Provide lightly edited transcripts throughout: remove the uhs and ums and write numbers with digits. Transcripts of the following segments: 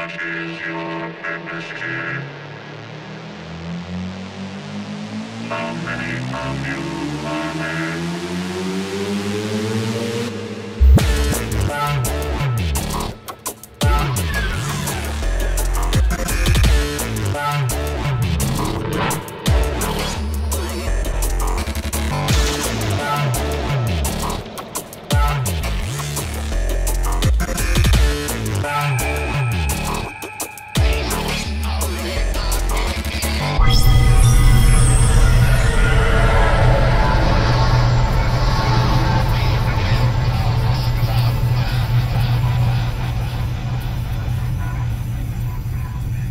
What is your purpose here? How many of you are there?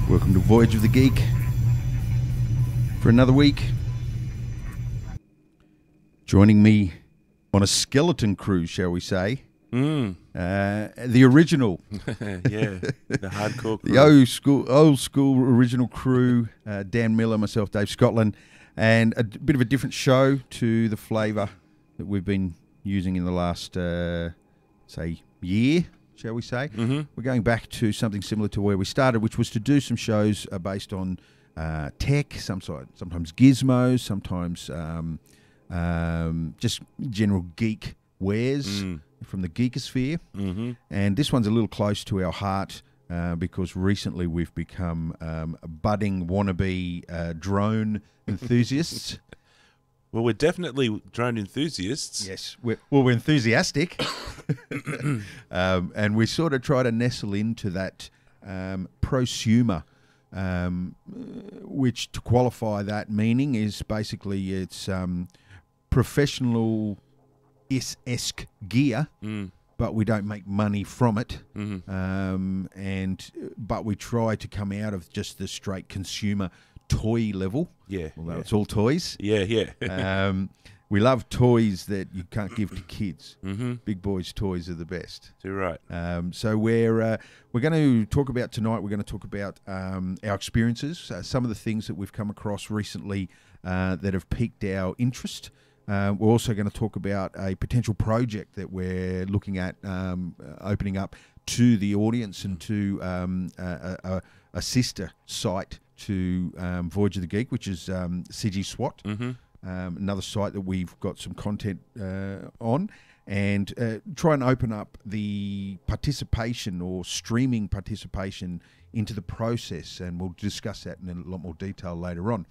Welcome to Voyage of the Geek for another week. Joining me on a skeleton crew, shall we say? The original, Yeah, the hardcore crew. the old school original crew. Dan Miller, myself, Dave Scotland, and a bit of a different show to the flavour that we've been using in the last, say, year. Shall we say? We're going back to something similar to where we started, which was to do some shows based on tech, sometimes gizmos, sometimes just general geek wares from the geekosphere. And this one's a little close to our heart because recently we've become budding wannabe drone enthusiasts. Well, we're definitely drone enthusiasts. Yes, we're enthusiastic, and we sort of try to nestle into that prosumer, which, to qualify that meaning, is basically it's professional-esque gear, but we don't make money from it, but we try to come out of just the straight consumer toy level. Yeah, although it's all toys. Yeah. We love toys that you can't give to kids. Big boys' toys are the best. You're right. So we're going to talk about tonight. We're going to talk about our experiences, some of the things that we've come across recently that have piqued our interest. We're also going to talk about a potential project that we're looking at opening up to the audience and to a sister site to Voyage of the Geek, which is CG SWAT, another site that we've got some content on, and try and open up the participation or streaming participation into the process, and we'll discuss that in a lot more detail later on.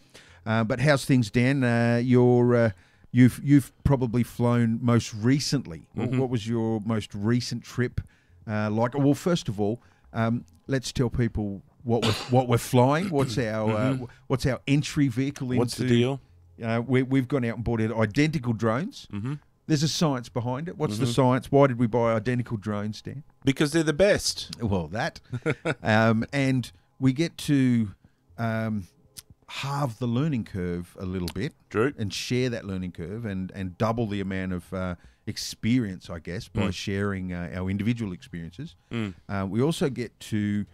But how's things, Dan? You've probably flown most recently. What was your most recent trip like? Well, first of all, let's tell people what we're flying. What's our entry vehicle into? What's the deal? We've gone out and bought identical drones. There's a science behind it. What's the science? Why did we buy identical drones, Dan? Because they're the best. Well, that. And we get to halve the learning curve a little bit. True. And share that learning curve and double the amount of experience, I guess, by sharing our individual experiences. We also get to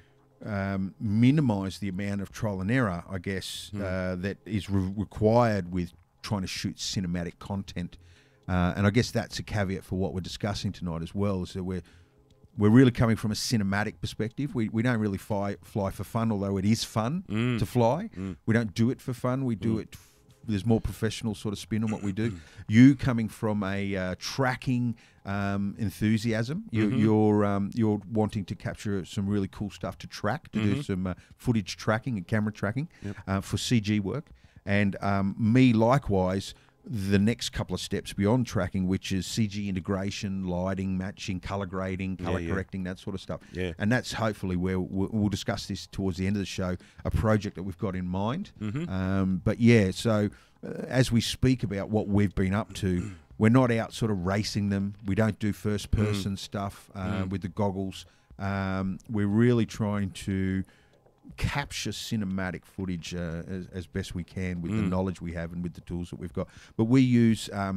minimise the amount of trial and error, I guess, that is required with trying to shoot cinematic content. And I guess that's a caveat for what we're discussing tonight as well, is that we're really coming from a cinematic perspective. We don't really fly for fun, although it is fun to fly. We don't do it for fun. We do it. There's more professional sort of spin on what we do. You coming from a tracking enthusiasm, you're wanting to capture some really cool stuff to track, to do some footage tracking and camera tracking for CG work. And me, likewise, the next couple of steps beyond tracking, which is CG integration, lighting, matching, color grading, color correcting, that sort of stuff. Yeah. And that's hopefully where we'll discuss this towards the end of the show, a project that we've got in mind. But yeah, so as we speak about what we've been up to, we're not out sort of racing them. We don't do first person stuff with the goggles. We're really trying to capture cinematic footage as best we can with the knowledge we have and with the tools that we've got. But we use DJI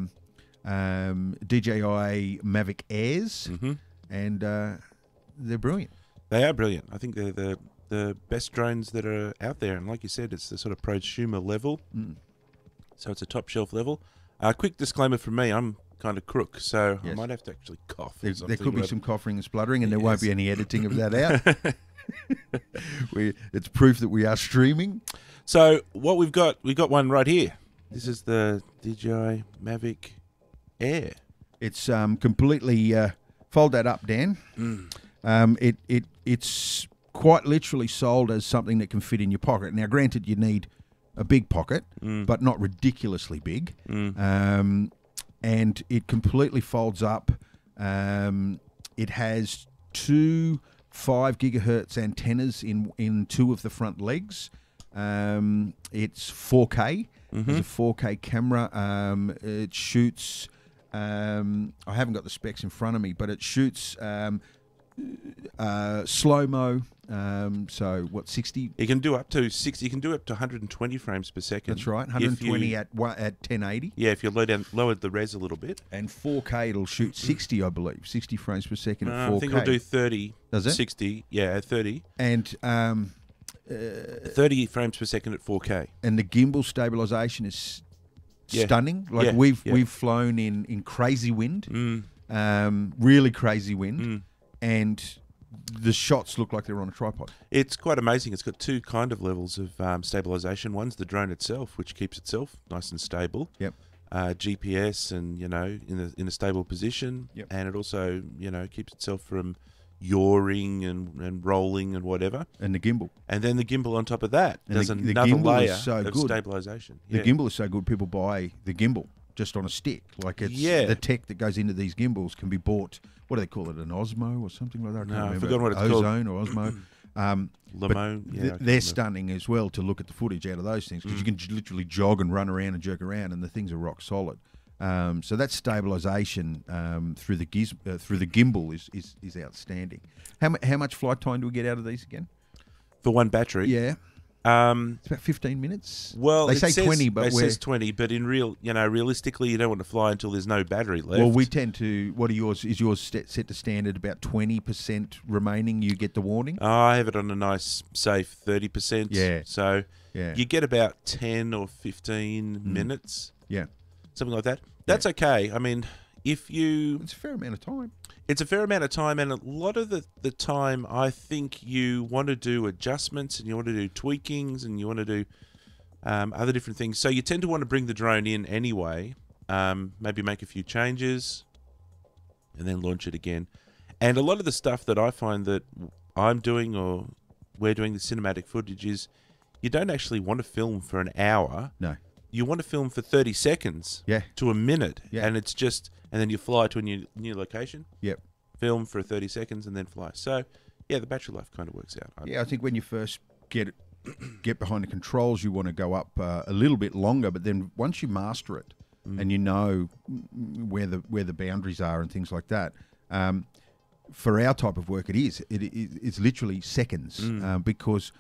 Mavic Airs, and they're brilliant. They are brilliant. I think they're the best drones that are out there. And like you said, it's the sort of prosumer level. So it's a top shelf level. Quick disclaimer from me, I'm kind of crook, so I might have to actually cough. There could be some coughing and spluttering, and there won't be any editing of that out. It's proof that we are streaming. So what we've got one right here. This is the DJI Mavic Air. It's completely fold that up, Dan. It's quite literally sold as something that can fit in your pocket. Now, granted, you need a big pocket, but not ridiculously big. And it completely folds up. It has two 5 gigahertz antennas in two of the front legs. It's 4K. There's a 4K camera. It shoots. I haven't got the specs in front of me, but it shoots slow mo. So what, 60? You can do up to 60. You can do up to 120 frames per second. That's right, 120 at 1080. Yeah, if you lower the res a little bit. And 4K, it'll shoot 60, I believe, 60 frames per second at 4K. I think it'll do 30. Does it? 60, yeah, at 30. And 30 frames per second at 4K. And the gimbal stabilization is stunning. Like we've flown in crazy wind, really crazy wind, and the shots look like they're on a tripod. It's quite amazing. It's got two kind of levels of stabilization. One's the drone itself, which keeps itself nice and stable. Yep. GPS and in a stable position. Yep. And it also keeps itself from yawing and rolling and whatever. And the gimbal. And then the gimbal on top of that and does the another gimbal layer is so of good. stabilization. The gimbal is so good, people buy the gimbal just on a stick. Like it's the tech that goes into these gimbals can be bought. What do they call it? An Osmo or something like that? I can't remember. I've forgotten what it's Ozone called. or Osmo. Limo, they're stunning as well to look at the footage out of those things because you can literally jog and run around and jerk around, and the things are rock solid. So that stabilization through the gimbal is outstanding. How much flight time do we get out of these again? For one battery? Yeah. It's about 15 minutes. Well, they say 20, but it says 20, but realistically, you don't want to fly until there's no battery left. Well, we tend to. What are yours? Is yours set to standard about 20% remaining? You get the warning. I have it on a nice, safe 30%. Yeah. So you get about 10 or 15 minutes. Yeah. Something like that. That's okay. I mean, it's a fair amount of time. It's a fair amount of time, and a lot of the time, I think you want to do adjustments, and you want to do tweakings, and you want to do other different things. So you tend to want to bring the drone in anyway, maybe make a few changes, and then launch it again. And a lot of the stuff that I find that I'm doing or we're doing the cinematic footage is you don't actually want to film for an hour. No. You want to film for 30 seconds to a minute, and it's just... And then you fly to a new location. Yep. Film for 30 seconds and then fly. So, the battery life kind of works out. I think when you first get behind the controls, you want to go up a little bit longer. But then once you master it and you know where the boundaries are and things like that, for our type of work, it's literally seconds because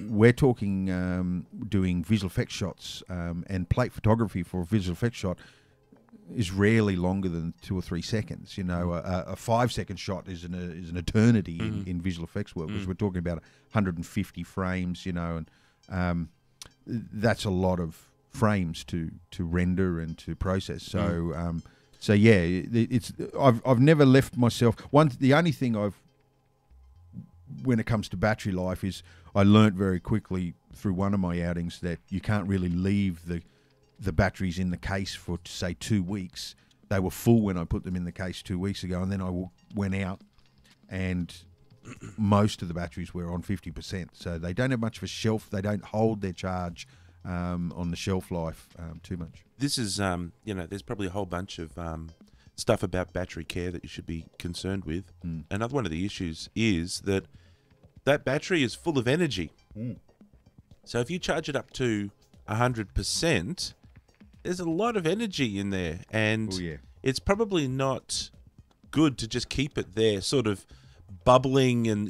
we're talking doing visual effects shots and plate photography for a visual effects shot. Is rarely longer than 2 or 3 seconds. A 5-second shot is an eternity in visual effects work, because we're talking about 150 frames, and that's a lot of frames to render and to process. So, I've never left myself. The only thing when it comes to battery life is I learnt very quickly through one of my outings that you can't really leave the batteries in the case for, say, 2 weeks. They were full when I put them in the case 2 weeks ago, and then I went out and most of the batteries were on 50%. So they don't have much of a shelf. They don't hold their charge on the shelf life too much. This is, there's probably a whole bunch of stuff about battery care that you should be concerned with. Another one of the issues is that battery is full of energy. So if you charge it up to 100%, there's a lot of energy in there, and it's probably not good to just keep it there, sort of bubbling and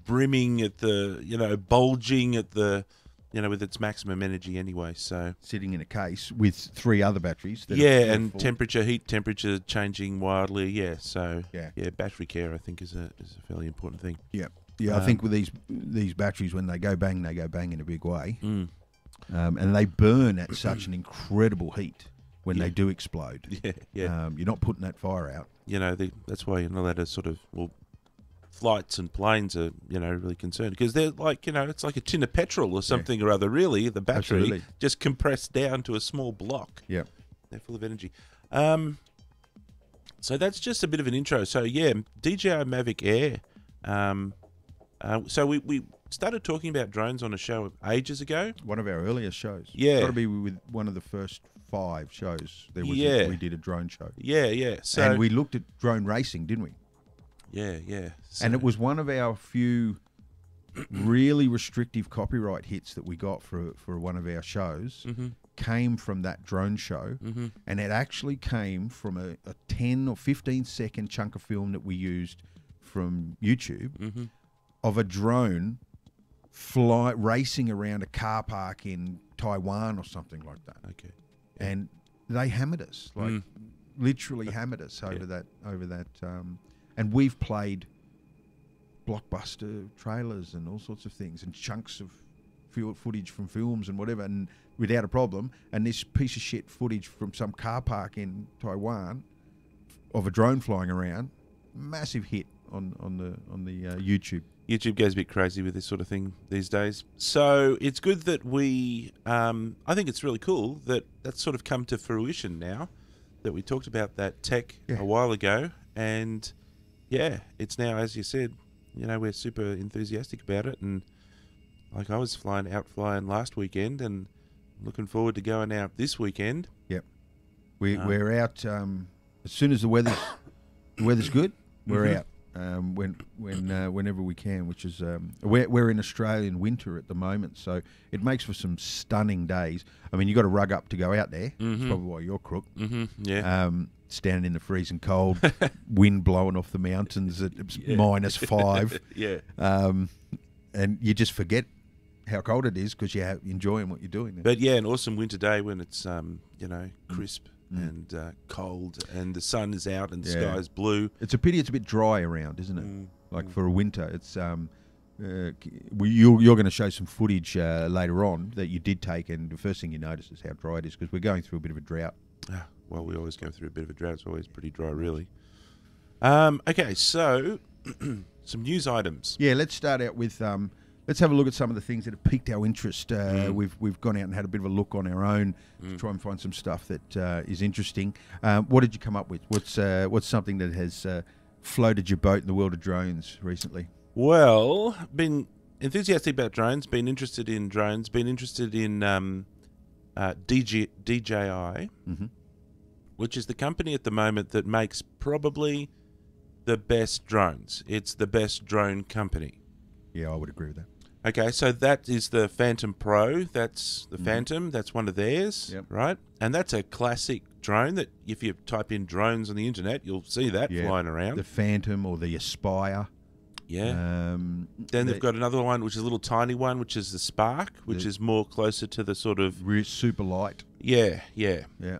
brimming at the bulging at the with its maximum energy anyway. So sitting in a case with 3 other batteries. And heat temperature changing wildly. So battery care I think is a fairly important thing. I think with these batteries, when they go bang in a big way. And they burn at such an incredible heat when they do explode. You're not putting that fire out. That's why you're not allowed to sort of flights and planes are, really concerned because they're like, it's like a tin of petrol or something or other. Really, the battery Absolutely. just compressed down to a small block. Yeah. They're full of energy. So that's just a bit of an intro. So yeah, DJI Mavic Air. So we started talking about drones on a show ages ago. One of our earliest shows. Yeah. Got to be with one of the first 5 shows. There was Yeah. we did a drone show. Yeah. So And we looked at drone racing, didn't we? yeah. So, And it was one of our few really restrictive copyright hits that we got for one of our shows. Came from that drone show, and it actually came from a 10 or 15 second chunk of film that we used from YouTube of a drone racing around a car park in Taiwan or something like that. Okay. And they hammered us, like literally hammered us over that. And we've played blockbuster trailers and all sorts of things and chunks of footage from films and whatever, and without a problem. And this piece of shit footage from some car park in Taiwan of a drone flying around, massive hit on the YouTube. YouTube goes a bit crazy with this sort of thing these days. So it's good that I think it's really cool that that's sort of come to fruition now, that we talked about that tech a while ago. And yeah, it's now, as you said, we're super enthusiastic about it. And like I was out flying last weekend and looking forward to going out this weekend. Yep. We're out as soon as the weather's good, we're out. Whenever we can, which is we're in Australian winter at the moment, so it makes for some stunning days. I mean, you got to rug up to go out there. That's probably why you're crook. Yeah. Standing in the freezing cold, wind blowing off the mountains at -5. Yeah. And you just forget how cold it is because you're enjoying what you're doing. But yeah, an awesome winter day when it's crisp and cold and the sun is out and the sky is blue. It's a pity it's a bit dry around, isn't it? Like for a winter, it's you're going to show some footage later on that you did take, and the first thing you notice is how dry it is because we're going through a bit of a drought. Well, we always go through a bit of a drought. It's always pretty dry, really. Okay, so some news items. Yeah, let's start out with let's have a look at some of the things that have piqued our interest. We've gone out and had a bit of a look on our own to try and find some stuff that is interesting. What did you come up with? What's something that has floated your boat in the world of drones recently? Well, been enthusiastic about drones. Been interested in drones. Been interested in DJI, which is the company at the moment that makes probably the best drones. It's the best drone company. Yeah, I would agree with that. Okay, so that is the Phantom Pro. That's the Phantom. That's one of theirs, right? And that's a classic drone that if you type in drones on the internet, you'll see that flying around. The Phantom or the Aspire. Yeah. Then they've got another one, which is a little tiny one, which is the Spark, which is more closer to the sort of super light. Yeah.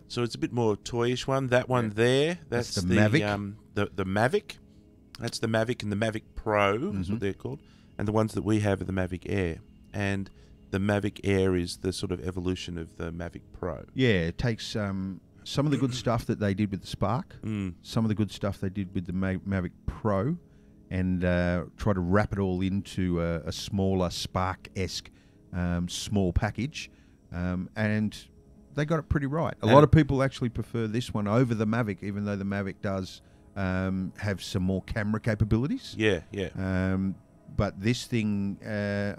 So it's a bit more toyish one. That one there, that's the Mavic. The Mavic. That's the Mavic and the Mavic Pro is what they're called. And the ones that we have are the Mavic Air. And the Mavic Air is the sort of evolution of the Mavic Pro. Yeah, it takes some of the good stuff that they did with the Spark, some of the good stuff they did with the Mavic Pro, and try to wrap it all into a smaller Spark-esque small package. And they got it pretty right. A lot of people actually prefer this one over the Mavic, even though the Mavic does have some more camera capabilities. Yeah. But this thing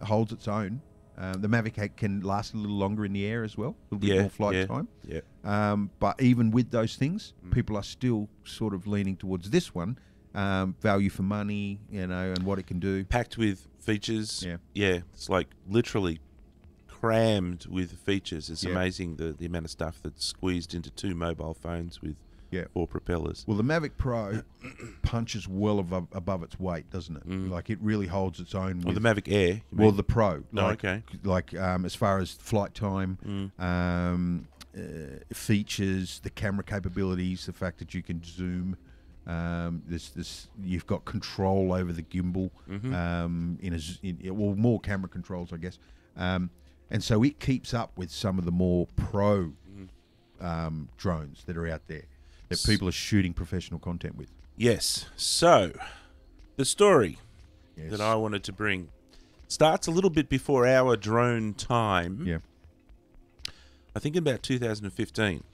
holds its own. The Mavic can last a little longer in the air as well, a little bit more flight time. Yeah. But even with those things, people are still sort of leaning towards this one. Value for money, and what it can do. Packed with features. Yeah. It's like literally crammed with features. It's amazing the amount of stuff that's squeezed into 2 mobile phones with 4 propellers. Well, the Mavic Pro punches well above its weight, doesn't it? Like it really holds its own. Well, the Mavic Air. Well, the Pro. Okay. Like as far as flight time, features, the camera capabilities, the fact that you can zoom. You've got control over the gimbal. More camera controls, I guess. And so it keeps up with some of the more pro drones that are out there that people are shooting professional content with. Yes. So, the story. Yes. that I wanted to bring starts a little bit before our drone time. Yeah. I think about 2015.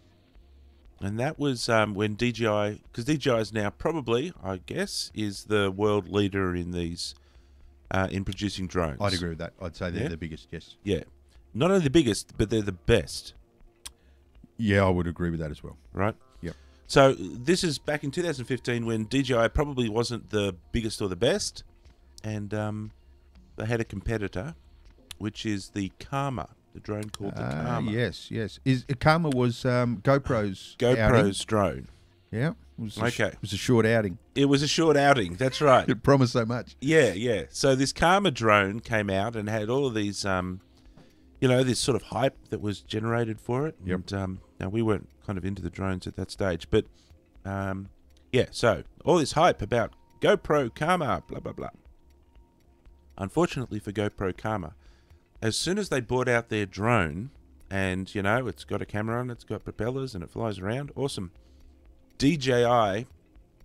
And that was when DJI, because DJI is now probably, I guess, is the world leader in these, in producing drones. I'd agree with that. I'd say they're Yeah? the biggest, yes. Yeah. Not only the biggest, but they're the best, Yeah, I would agree with that as well. right? Yep. So this is back in 2015 when DJI probably wasn't the biggest or the best. And they had a competitor, which is the Karma, the drone called the Karma. Yes. Karma was GoPro's outing. GoPro's drone. Yeah. It was Okay. It was a short outing. It was a short outing, that's right. It promised so much. Yeah. So this Karma drone came out and had all of these, this sort of hype that was generated for it. Yep. And now we weren't kind of into the drones at that stage, but so all this hype about GoPro Karma, blah blah blah. Unfortunately for GoPro Karma, as soon as they bought out their drone, and it's got a camera on it, it's got propellers, and it flies around, awesome. DJI,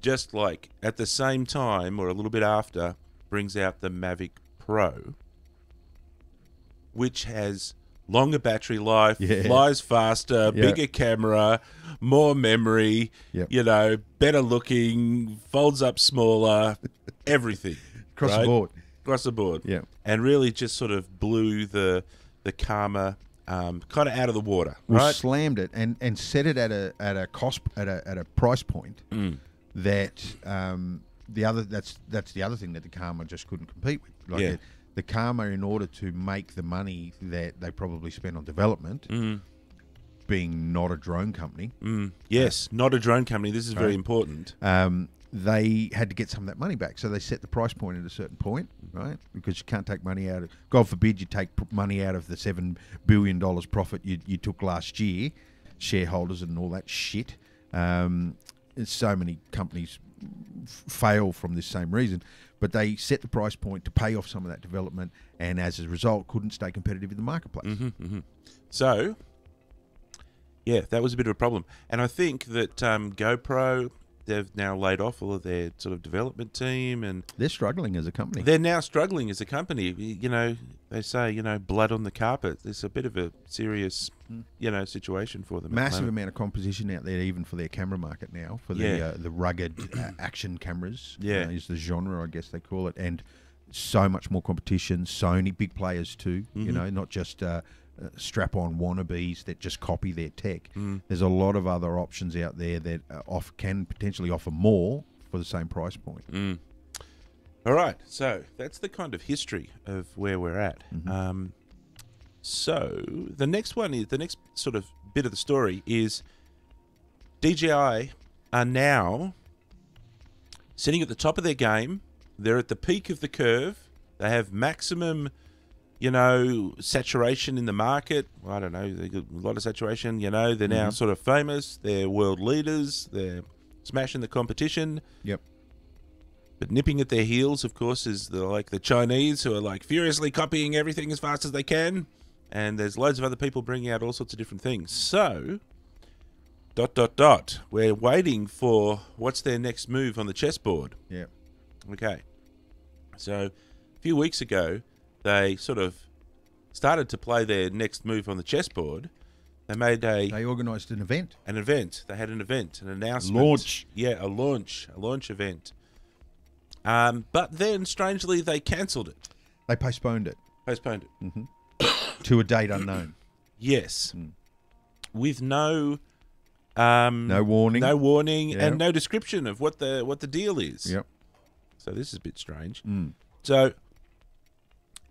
just like at the same time or a little bit after, brings out the Mavic Pro, which has longer battery life, flies faster, bigger camera, more memory, better looking, folds up smaller, everything. Across the board. Across the board. Yeah. And really just sort of blew the Karma kind of out of the water. Well, right? slammed it and set it at a cost at a price point that that's the other thing that the Karma just couldn't compete with. Like the Karma, in order to make the money that they probably spent on development, being not a drone company. Yes, not a drone company. This is very important. They had to get some of that money back, so they set the price point at a certain point, right? Because you can't take money out of, God forbid, you take money out of the $7 billion profit you took last year, shareholders and all that shit. So many companies fail from this same reason, but they set the price point to pay off some of that development, and as a result, couldn't stay competitive in the marketplace. So, yeah, that was a bit of a problem, and I think that GoPro, they've now laid off all of their sort of development team, and they're struggling as a company. They're now struggling as a company. They say, blood on the carpet. There's a bit of a serious, situation for them. Massive amount of competition out there, even for their camera market now, for the rugged action cameras. Is the genre, I guess they call it, and so much more competition. Sony, big players too. Not just strap-on wannabes that just copy their tech. There's a lot of other options out there that can potentially offer more for the same price point. All right, so that's the kind of history of where we're at. So the next sort of bit of the story is DJI are now sitting at the top of their game. They're at the peak of the curve. They have maximum saturation in the market. I don't know, they got a lot of saturation. They're now sort of famous. They're world leaders. They're smashing the competition. Yep. But nipping at their heels, of course, is the Chinese, who are furiously copying everything as fast as they can. And there's loads of other people bringing out all sorts of different things. So, ... we're waiting for what's their next move on the chessboard. Yeah. Okay. So, a few weeks ago, they sort of started to play their next move on the chessboard. They organised an event. They had an event, an announcement. Launch. Yeah, a launch event. But then, strangely, they cancelled it. They postponed it. To a date unknown. Yes. With no warning. And no description of what the deal is. Yep. So this is a bit strange. So,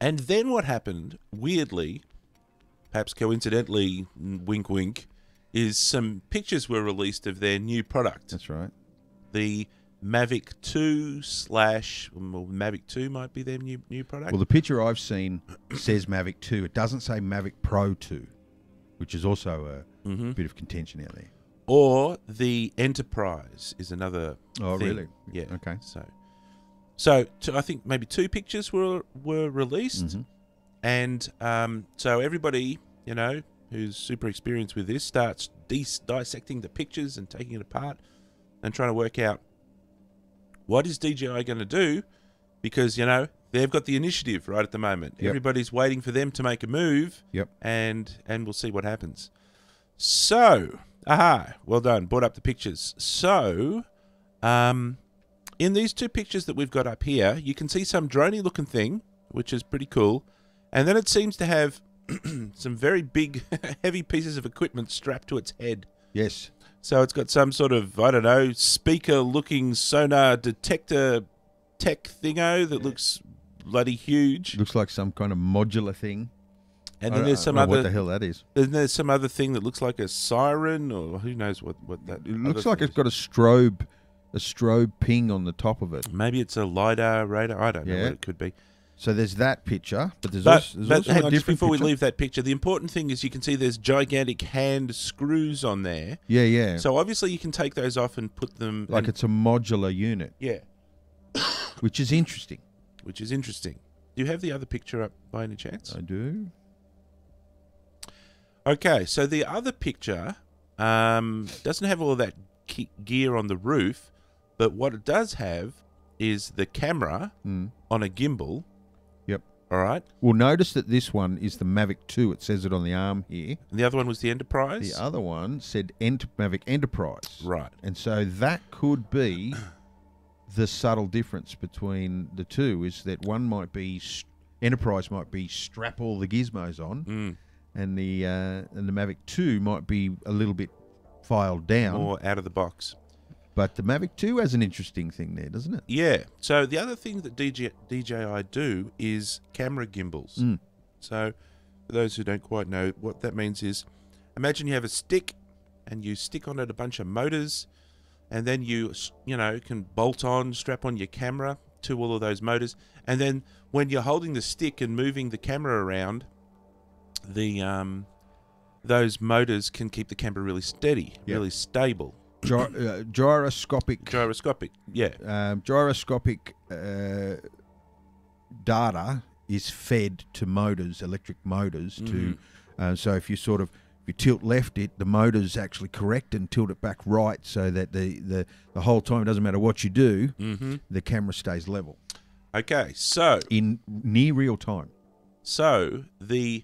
and then what happened, weirdly, perhaps coincidentally, wink wink, is some pictures were released of their new product. That's right. The Mavic 2 Mavic 2 might be their new product. Well, the picture I've seen says Mavic 2. It doesn't say Mavic Pro 2, which is also a bit of contention out there. Or the Enterprise is another Oh, thing. really? Yeah. Okay. So I think maybe 2 pictures were released. And so everybody, who's super experienced with this starts dissecting the pictures and taking it apart and trying to work out what is DJI going to do because, you know, they've got the initiative right at the moment. Yep. Everybody's waiting for them to make a move. Yep. And we'll see what happens. So, well done. Brought up the pictures. So, in these two pictures that we've got up here, you can see some droney looking thing, which is pretty cool. And then it seems to have some very big, heavy pieces of equipment strapped to its head. Yes. So it's got some sort of, I don't know, speaker-looking sonar detector tech thingo that looks bloody huge. Looks like some kind of modular thing. And then there's some I don't know other. what the hell that is. Then there's some other thing that looks like a siren, or who knows what that. It looks like it's got a strobe ping on the top of it. Maybe it's a lidar radar. I don't know what it could be. So there's that picture, but there's But also hang a on, just different before picture. we leave that picture, the important thing is you can see there's gigantic hand screws on there. Yeah, yeah. So obviously you can take those off and put them. Like it's a modular unit, yeah, which is interesting. which is interesting. Do you have the other picture up by any chance? I do. Okay, so the other picture doesn't have all of that gear on the roof, but what it does have is the camera on a gimbal. Yep. All right. Well, notice that this one is the Mavic 2. It says it on the arm here. And the other one was the Enterprise? The other one said Mavic Enterprise. Right. And so that could be the subtle difference between the two, is that one might be Enterprise might be strap all the gizmos on, and the Mavic 2 might be a little bit filed down. More out of the box. But the Mavic 2 has an interesting thing there, doesn't it? Yeah. So the other thing that DJI do is camera gimbals. So for those who don't quite know, what that means is, imagine you have a stick and you stick on it a bunch of motors, and then you can bolt on, strap on your camera to all of those motors, and then when you're holding the stick and moving the camera around, those motors can keep the camera really steady, really stable. Gyroscopic. Yeah. Gyroscopic data is fed to motors, electric motors. So if you tilt left, the motors actually correct and tilt it back right, so that the whole time, it doesn't matter what you do, the camera stays level. Okay, so in near real time. So the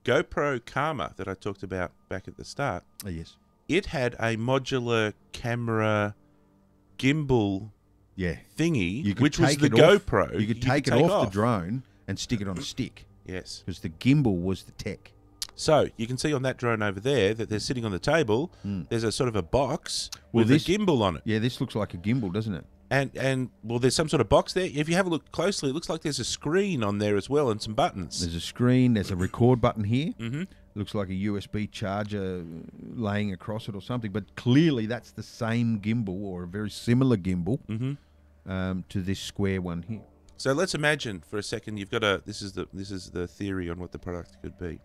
GoPro Karma that I talked about back at the start, Yes. it had a modular camera gimbal thingy, which was the GoPro. You could take it off the drone and stick it on a stick. Yes. Because the gimbal was the tech. So you can see on that drone over there that they're sitting on the table. There's a sort of a box with a gimbal on it. Yeah, this looks like a gimbal, doesn't it? And well, there's some sort of box there. If you have a look closely, it looks like there's a screen on there as well and some buttons. There's a screen. There's a record button here. Looks like a USB charger laying across it or something. But clearly that's the same gimbal, or a very similar gimbal to this square one here. So let's imagine for a second you've got this is the theory on what the product could be.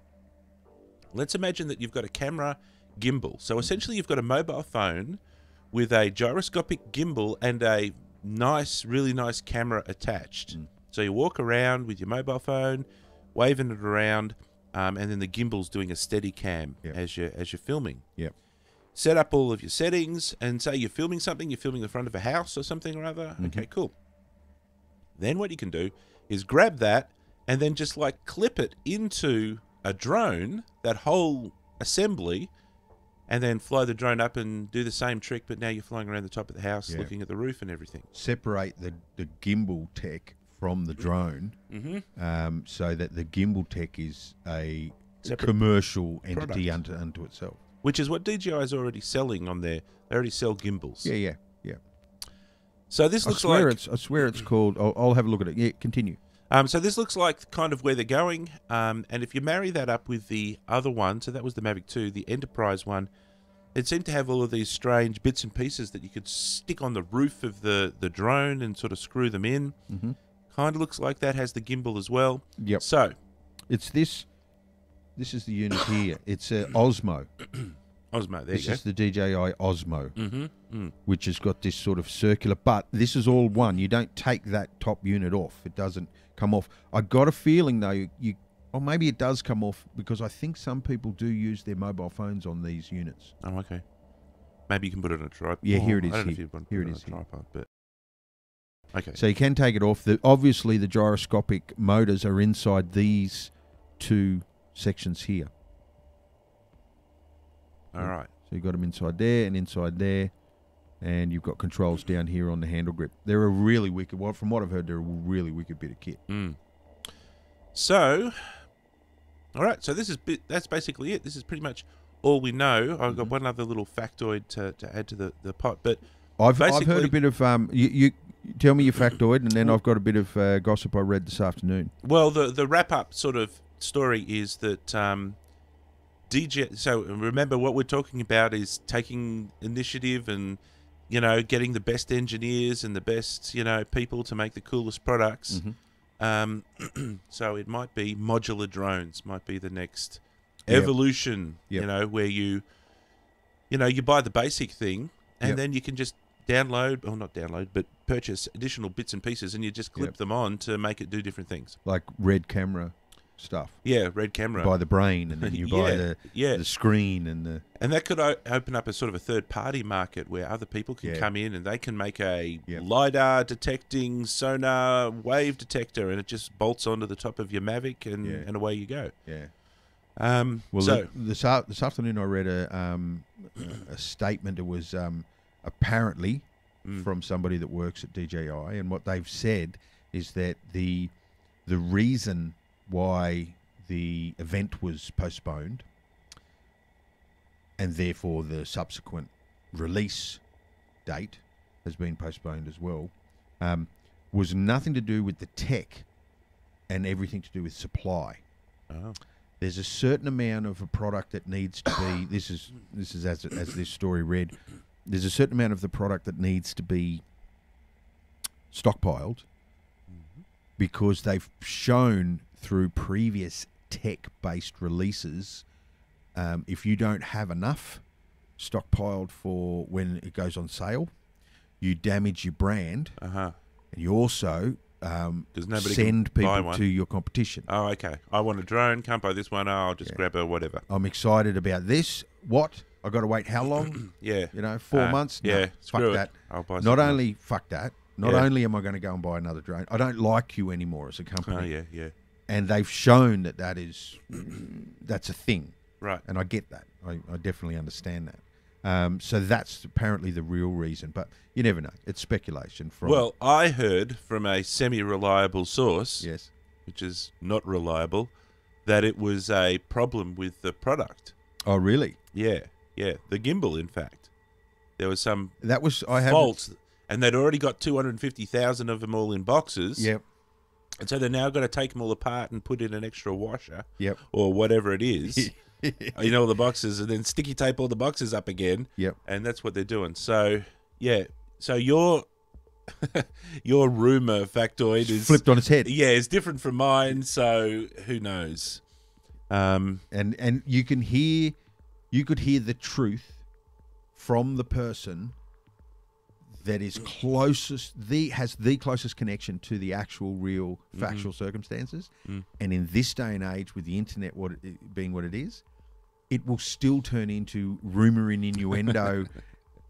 Let's imagine that you've got a camera gimbal. So essentially you've got a mobile phone with a gyroscopic gimbal and a really nice camera attached. So you walk around with your mobile phone, waving it around, and then the gimbal's doing a steady cam as you're filming. Yep. Set up all of your settings, and say you're filming something, you're filming the front of a house or something or other. Okay, cool. Then what you can do is grab that and then just like clip it into a drone, that whole assembly, and then fly the drone up and do the same trick, but now you're flying around the top of the house looking at the roof and everything. Separate the gimbal tech from the drone, so that the gimbal tech is a Separate commercial entity unto itself. Which is what DJI is already selling on there. They already sell gimbals. Yeah. So this looks like... I swear it's called... I'll have a look at it. Yeah, continue. So this looks like kind of where they're going. And if you marry that up with the other one, so that was the Mavic 2, the Enterprise one, it seemed to have all of these strange bits and pieces that you could stick on the roof of the drone and sort of screw them in. Kind of looks like that has the gimbal as well. Yep. So... It's this... This is the unit here. It's a Osmo. Osmo, there This you go. is the DJI Osmo, which has got this sort of circular... But this is all one. You don't take that top unit off. It doesn't come off. I got a feeling, though, or maybe it does come off, because I think some people do use their mobile phones on these units. Oh, okay. Maybe you can put it on a tripod. Yeah, here it is. I don't know if you want to Here put it it is on a tripod, but... Okay. So you can take it off. Obviously, the gyroscopic motors are inside these two sections here. All right. So you've got them inside there and inside there, and you've got controls down here on the handle grip. They're a really wicked. Well, from what I've heard, they're a really wicked bit of kit. Mm. So, all right. So that's basically it. This is pretty much all we know. I've got one other little factoid to add to the pot, but I've heard a bit of you tell me your factoid, and then I've got a bit of gossip I read this afternoon. Well, the wrap up sort of story is that DJ. So remember, what we're talking about is taking initiative and getting the best engineers and the best people to make the coolest products. So it might be modular drones, might be the next evolution. Where you buy the basic thing and then you can just purchase additional bits and pieces, and you just clip them on to make it do different things. Like red camera stuff. Yeah, red camera. You buy the brain, and then you buy the screen and the... And that could open up a sort of a third-party market where other people can come in and they can make a LiDAR detecting sonar wave detector, and it just bolts onto the top of your Mavic, and away you go. Yeah. So this afternoon I read a statement. It was apparently from somebody that works at DJI, and what they've said is that the reason why the event was postponed, and therefore the subsequent release date has been postponed as well, was nothing to do with the tech and everything to do with supply. Oh. There's a certain amount of a product that needs to be. This is as this story read. There's a certain amount of the product that needs to be stockpiled because they've shown through previous tech-based releases, if you don't have enough stockpiled for when it goes on sale, you damage your brand, and you also send people to your competition. Oh, okay. I want a drone. Can't buy this one. Oh, I'll just grab a whatever. I'm excited about this. What? I got to wait how long? 4 months? No, fuck that. I'll buy Not only fuck that. Not only am I going to go and buy another drone, I don't like you anymore as a company. Oh, yeah. And they've shown that's a thing. Right. And I get that. I definitely understand that. So that's apparently the real reason. But you never know. It's speculation. Well, I heard from a semi-reliable source, which is not reliable, that it was a problem with the product. Oh, really? Yeah. The gimbal, in fact. There was some fault, and they'd already got 250,000 of them all in boxes. Yep. And so they're now going to take them all apart and put in an extra washer. Yep. Or whatever it is. All the boxes, and then sticky tape all the boxes up again. Yep. And that's what they're doing. So, yeah. So your rumor factoid is flipped on its head. Yeah, it's different from mine, so who knows? And you could hear the truth from the person that is has the closest connection to the actual real factual circumstances. And in this day and age, with the internet being what it is, it will still turn into rumor and innuendo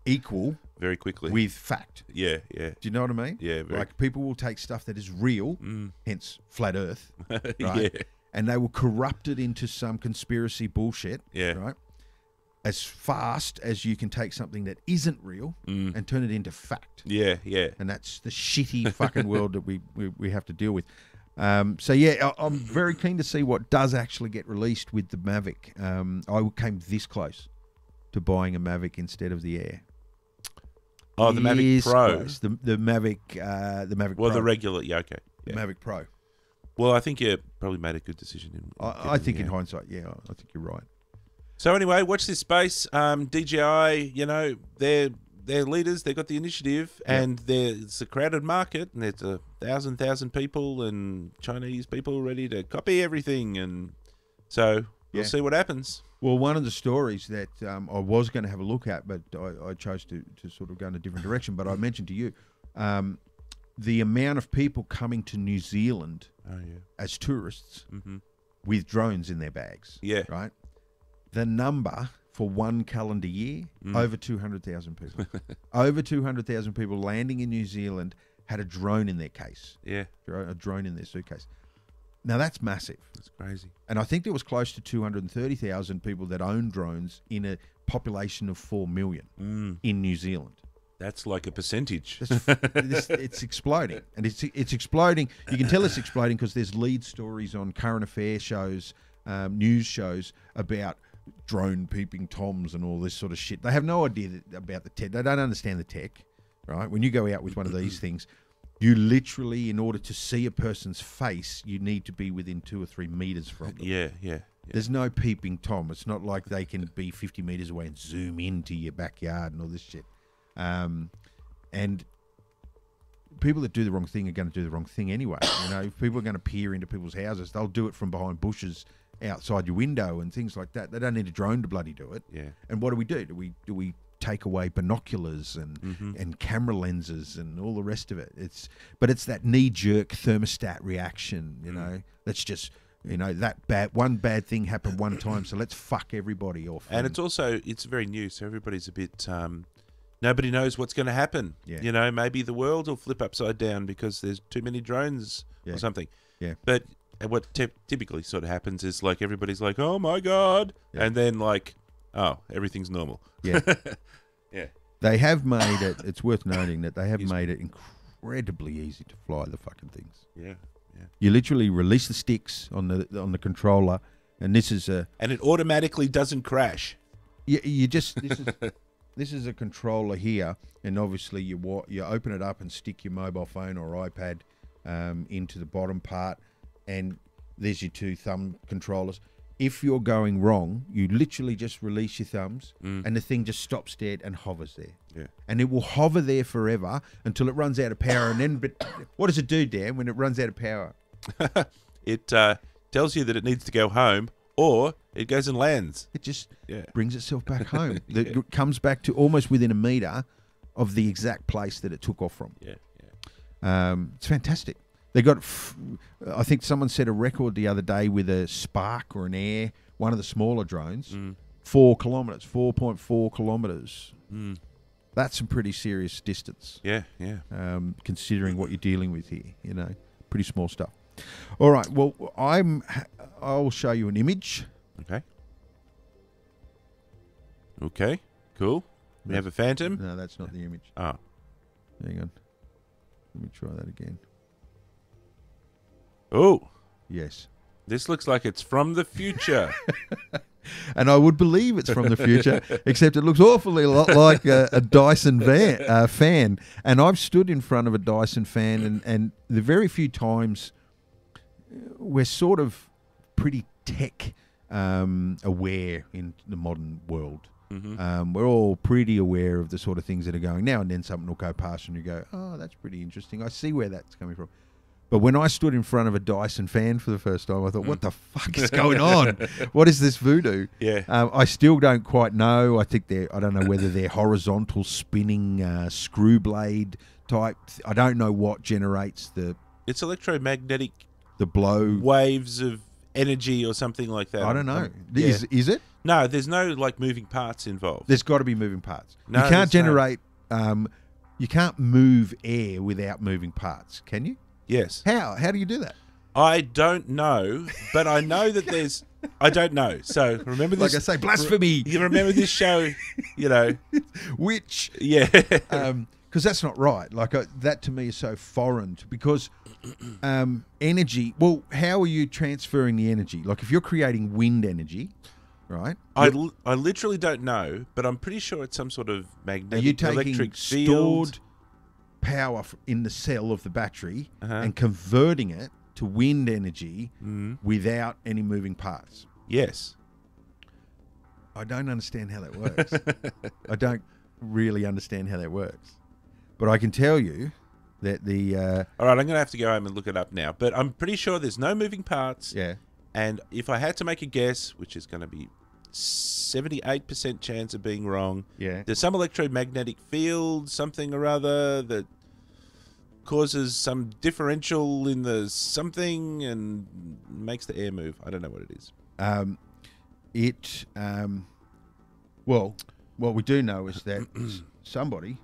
equal very quickly with fact. Yeah. Do you know what I mean? Yeah. Like people will take stuff that is real, hence flat Earth, right? Yeah. And they will corrupt it into some conspiracy bullshit. Yeah. Right. As fast as you can take something that isn't real and turn it into fact. Yeah. And that's the shitty fucking world that we have to deal with. So yeah, I'm very keen to see what does actually get released with the Mavic. I came this close to buying a Mavic instead of the Air. Oh, the Mavic Pro. Close. The Mavic Pro. Well, the regular, okay. Yeah. Mavic Pro. Well, I think you probably made a good decision. I think in hindsight, I think you're right. So anyway, watch this space. DJI, they're leaders. They've got the initiative, and it's a crowded market, and there's 1,000 people and Chinese people ready to copy everything, and so we'll see what happens. Well, one of the stories that I was going to have a look at, but I chose to sort of go in a different direction. But I mentioned to you the amount of people coming to New Zealand as tourists with drones in their bags. Yeah, right. The number for one calendar year, over 200,000 people. Over 200,000 people landing in New Zealand, had a drone in their case, Yeah, a drone in their suitcase. Now that's massive, that's crazy. and I think there was close to 230,000 people that own drones in a population of 4 million in New Zealand. That's like a percentage. It's exploding, and it's exploding. You can tell it's exploding because there's lead stories on current affair shows, news shows about drone peeping toms and all this sort of shit. They have no idea about the tech. They don't understand the tech, right? When you go out with one of these things, you literally, in order to see a person's face, you need to be within 2 or 3 meters from them. Yeah. There's no peeping tom. It's not like they can be 50 meters away and zoom into your backyard and all this shit. And people that do the wrong thing are going to do the wrong thing anyway. You know, if people are going to peer into people's houses, they'll do it from behind bushes outside your window and things like that. They don't need a drone to bloody do it. Yeah. And what do? Do we take away binoculars and camera lenses and all the rest of it? But it's that knee-jerk thermostat reaction, you know. Let's just, you know, one bad thing happened one time, so let's fuck everybody off. And it's very new, so everybody's a bit nobody knows what's going to happen. Yeah. You know, maybe the world will flip upside down because there's too many drones or something. Yeah. But what typically sort of happens is like everybody's like, "Oh my god," and then like, "Oh, everything's normal." Yeah. Yeah. They have made it. It's worth noting that they have made it incredibly easy to fly the fucking things. Yeah. You literally release the sticks on the controller, and this is a And it automatically doesn't crash. you just this is a controller here, and obviously you open it up and stick your mobile phone or iPad into the bottom part, and there's your 2 thumb controllers. If you're going wrong, you literally just release your thumbs, and the thing just stops dead and hovers there. Yeah. And it will hover there forever until it runs out of power. And then, but what does it do, Dan, when it runs out of power? It tells you that it needs to go home, or it goes and lands. It just Yeah. brings itself back home. It comes back to almost within a meter of the exact place that it took off from. Yeah. It's fantastic. They got, I think someone set a record the other day with a Spark or an Air, one of the smaller drones, 4 kilometres, 4.4 kilometres. That's some pretty serious distance. Yeah. Considering what you're dealing with here, you know, pretty small stuff. All right, well, I'll show you an image. Okay. Cool. We have a Phantom. No, that's not the image. Oh. Hang on. Let me try that again. Oh. Yes. This looks like it's from the future. And I would believe it's from the future, except it looks awfully like a Dyson fan. And I've stood in front of a Dyson fan, and the very few times we're sort of pretty tech aware in the modern world. We're all pretty aware of the sort of things that are going. Now and then something will go past and you go, oh, that's pretty interesting. I see where that's coming from. But when I stood in front of a Dyson fan for the first time, I thought, what the fuck is going on? What is this voodoo? Yeah. I still don't quite know. I think I don't know whether they're horizontal spinning screw blade type. I don't know what generates It's electromagnetic the blow waves of energy or something like that. I don't know. Yeah. Is it? No, there's no like moving parts involved. There's got to be moving parts. No, you can't there's no. generate. You can't move air without moving parts, can you? Yes. How? How do you do that? I don't know, but I know that there's... I don't know. So remember this... Like I say, blasphemy. You remember this show, you know... Which... Yeah. Because that's not right. Like that to me is so foreign. Because energy... Well, how are you transferring the energy? Like if you're creating wind energy, right? I literally don't know, but I'm pretty sure it's some sort of Are you magnetic taking electric field. stored power in the cell of the battery Uh-huh. and converting it to wind energy without any moving parts? Yes. I don't understand how that works. I don't really understand how that works. But I can tell you that the... All right, I'm going to have to go home and look it up now. But I'm pretty sure there's no moving parts. yeah. And if I had to make a guess, which is going to be 78% chance of being wrong, Yeah. there's some electromagnetic field, something or other, that causes some differential in the something and makes the air move. I don't know what it is. Well, what we do know is that somebody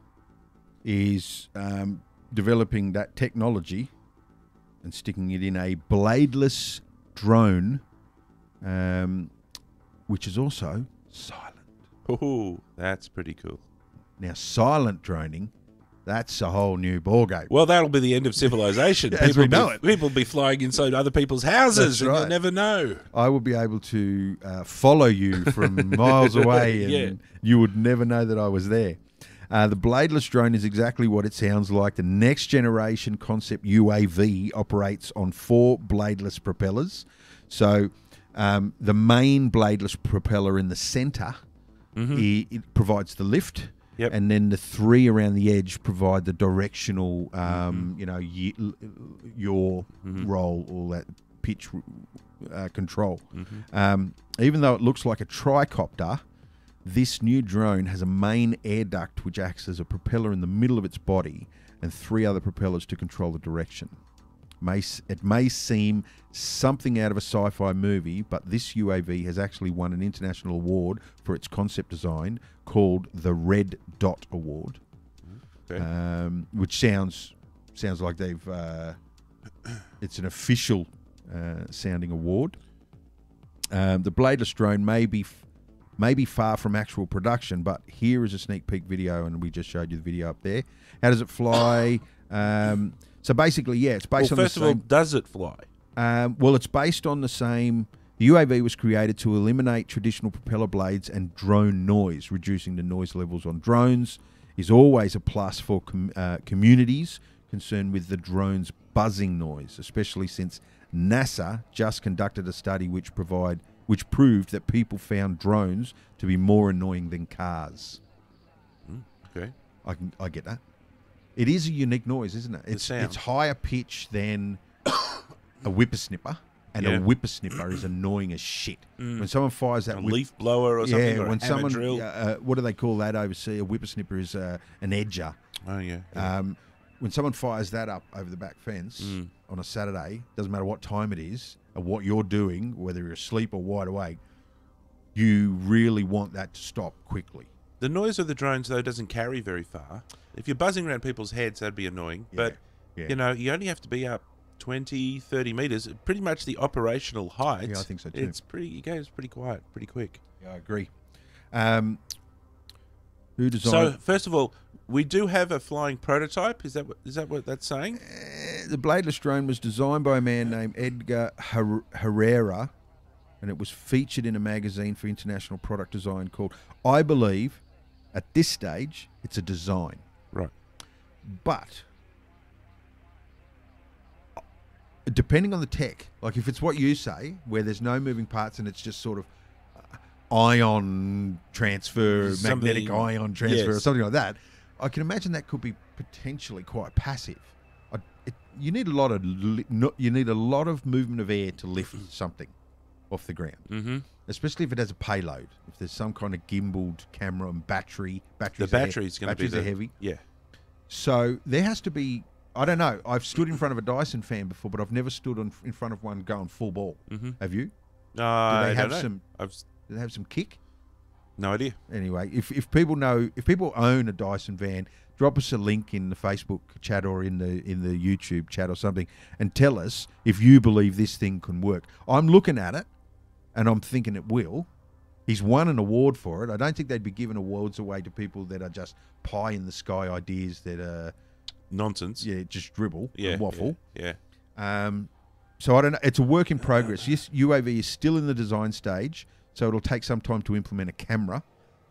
is developing that technology and sticking it in a bladeless drone, which is also silent. Oh, that's pretty cool. Now, silent droning, that's a whole new ballgame. Well, that'll be the end of civilization. As we know it. People will be flying inside other people's houses, That's and right. you'll never know. I will be able to follow you from miles away, and Yeah. you would never know that I was there. The bladeless drone is exactly what it sounds like. The next generation concept UAV operates on 4 bladeless propellers. So the main bladeless propeller in the center, it provides the lift. Yep. And then the 3 around the edge provide the directional, yaw, roll, all that pitch control. Even though it looks like a tricopter, this new drone has a main air duct which acts as a propeller in the middle of its body and 3 other propellers to control the direction. It may seem something out of a sci-fi movie, but this UAV has actually won an international award for its concept design called the Red Dot Award, which sounds like they've it's an official sounding award. The bladeless drone may be far from actual production, but here is a sneak peek video, and we just showed you the video up there. How does it fly? So basically, it's based on the same... First of all, does it fly? It's based on the same... The UAV was created to eliminate traditional propeller blades and drone noise. Reducing the noise levels on drones is always a plus for communities concerned with the drone's buzzing noise, especially since NASA just conducted a study which proved that people found drones to be more annoying than cars. Okay. I get that. It is a unique noise, isn't it? The sound. It's higher pitch than a whippersnipper, and a whippersnipper is annoying as shit. When someone fires that A leaf blower or something, or when a hammer someone drill. what do they call that overseas? A whippersnipper is an edger. Oh, yeah. When someone fires that up over the back fence on a Saturday, doesn't matter what time it is or what you're doing, whether you're asleep or wide awake, you really want that to stop quickly. The noise of the drones, though, doesn't carry very far. If you're buzzing around people's heads, that'd be annoying. But, you only have to be up 20, 30 metres, pretty much the operational height. Yeah, I think so too. It goes pretty quiet, pretty quick. Yeah, I agree. Who designed... So, first of all, we do have a flying prototype. Is that what that's saying? The bladeless drone was designed by a man named Edgar Herrera, and it was featured in a magazine for international product design called, I believe, at this stage, it's a design. Right. But depending on the tech, like if it's what you say, where there's no moving parts and it's just sort of ion transfer, magnetic ion transfer, or something like that, I can imagine that could be potentially quite passive. You need a lot of movement of air to lift something off the ground, especially if it has a payload. If there's some kind of gimbaled camera and battery, the battery's going to be batteries are heavy. Yeah. So there has to be. I don't know. I've stood in front of a Dyson fan before, but I've never stood in front of one going full ball. Have you? I have don't know. Do they have some kick? No idea. Anyway, if people own a Dyson van, drop us a link in the Facebook chat or in the YouTube chat or something, and tell us if you believe this thing can work. I'm looking at it, and I'm thinking it will. He's won an award for it. I don't think they'd be giving awards away to people that are just pie in the sky ideas that are nonsense. Yeah, just dribble and waffle. Yeah. So I don't know. It's a work in progress. This UAV is still in the design stage, so it'll take some time to implement a camera.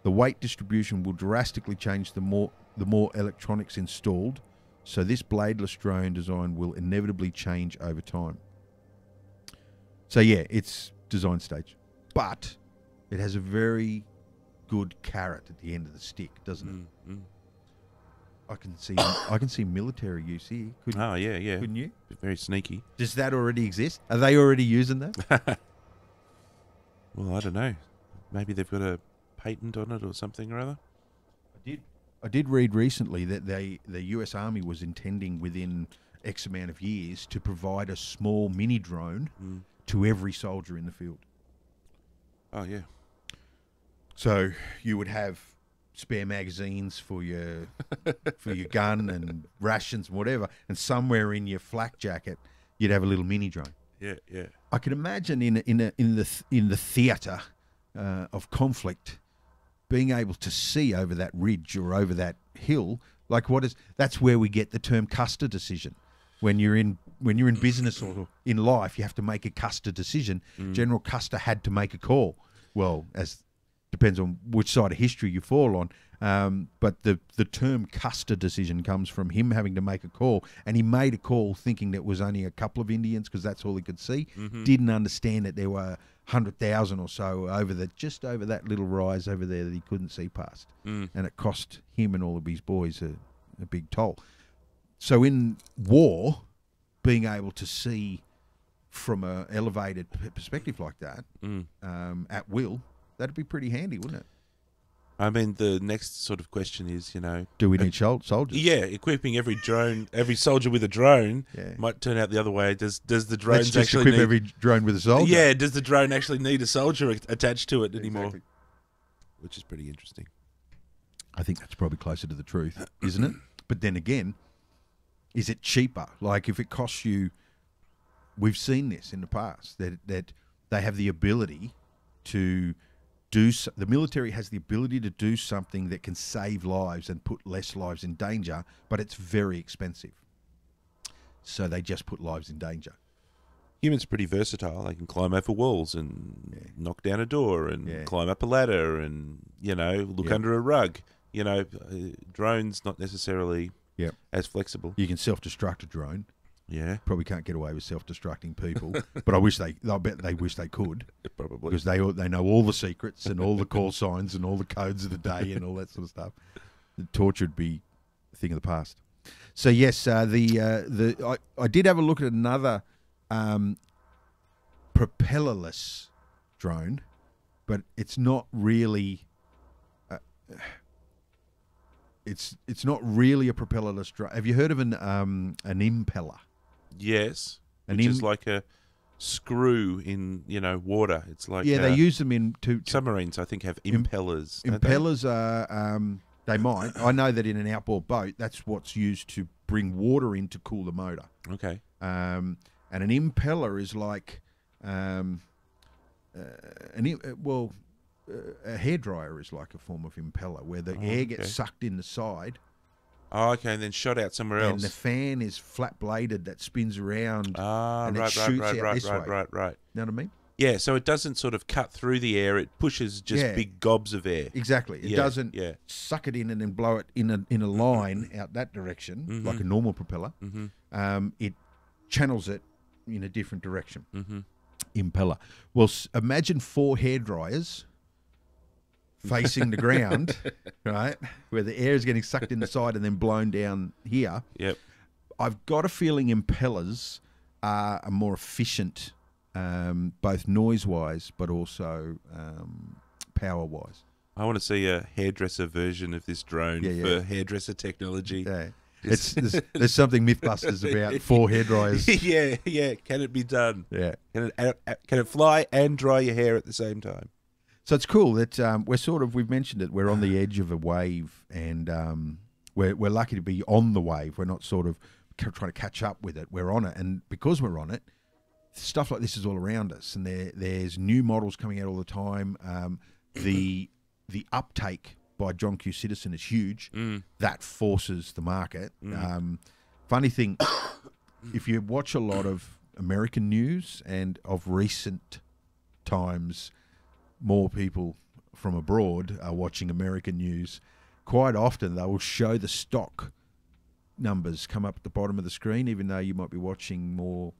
The weight distribution will drastically change the more electronics installed. So this bladeless drone design will inevitably change over time. So yeah, it's design stage, but it has a very good carrot at the end of the stick, doesn't it? I can see military use here. Couldn't you? Very sneaky. Does that already exist? Are they already using that? Well, I don't know. Maybe they've got a patent on it or something or other. I did read recently that the US Army was intending within X amount of years to provide a small mini drone to every soldier in the field. Oh, yeah. So you would have spare magazines for your gun and rations and whatever, and somewhere in your flak jacket you'd have a little mini drone. Yeah, yeah. I can imagine in the theatre of conflict, being able to see over that ridge or over that hill, like that's where we get the term Custer decision. When you're in business or in life, you have to make a Custer decision. General Custer had to make a call. Well, as depends on which side of history you fall on. But the term Custer decision comes from him having to make a call, and he made a call thinking that it was only a couple of Indians because that's all he could see. Didn't understand that there were 100,000 or so just over that little rise over there that he couldn't see past, and it cost him and all of his boys a big toll. So in war, being able to see from an elevated perspective like that at will, that'd be pretty handy, wouldn't it? I mean, the next sort of question is, do we need soldiers? Yeah, equipping every soldier with a drone Yeah. might turn out the other way. Does the drone Let's just actually equip need, every drone with a soldier. Yeah, does the drone actually need a soldier attached to it anymore? Exactly. Which is pretty interesting. I think that's probably closer to the truth, isn't it? But then again, is it cheaper? Like if it costs you, we've seen this in the past, that they have the ability to the military has the ability to do something that can save lives and put less lives in danger, but it's very expensive. So they just put lives in danger. Humans are pretty versatile. They can climb over walls and knock down a door and climb up a ladder and, look under a rug. Drones not necessarily as flexible. You can self-destruct a drone. Yeah. Probably can't get away with self-destructing people, but I bet they wish they could. Probably. Because they know all the secrets and all the call signs and all the codes of the day and all that sort of stuff. The torture would be a thing of the past. So yes, I did have a look at another propellerless drone, but it's not really. It's not really a propellerless drone. Have you heard of an impeller? Yes, which is like a screw in water. It's like they use them in submarines. I think have impellers. Impellers are they might. I know that in an outboard boat, that's what's used to bring water in to cool the motor. Okay. And an impeller is like a hairdryer is like a form of impeller where the air gets sucked in the side. Oh, okay, and then shot out somewhere else. And the fan is flat bladed that spins around. Ah, and right, it shoots out this way. right. You know what I mean? Yeah, so it doesn't sort of cut through the air; it pushes just big gobs of air. Exactly. It doesn't suck it in and then blow it in a line out that direction like a normal propeller. It channels it in a different direction. Impeller. Well, imagine 4 hairdryers facing the ground, right, where the air is getting sucked in the side and then blown down here. Yep. I've got a feeling impellers are more efficient, both noise-wise but also power-wise. I want to see a hairdresser version of this drone for hairdresser technology. Yeah. There's something Mythbusters about 4 hairdryers. Yeah. Can it be done? Yeah. Can it fly and dry your hair at the same time? So it's cool that we've mentioned it, we're on the edge of a wave, and we're lucky to be on the wave. We're not sort of trying to catch up with it. We're on it, and because we're on it, stuff like this is all around us, and there's new models coming out all the time. The uptake by John Q. Citizen is huge. That forces the market. Funny thing, if you watch a lot of American news and of recent times, more people from abroad are watching American news. Quite often they will show the stock numbers come up at the bottom of the screen, even though you might be watching more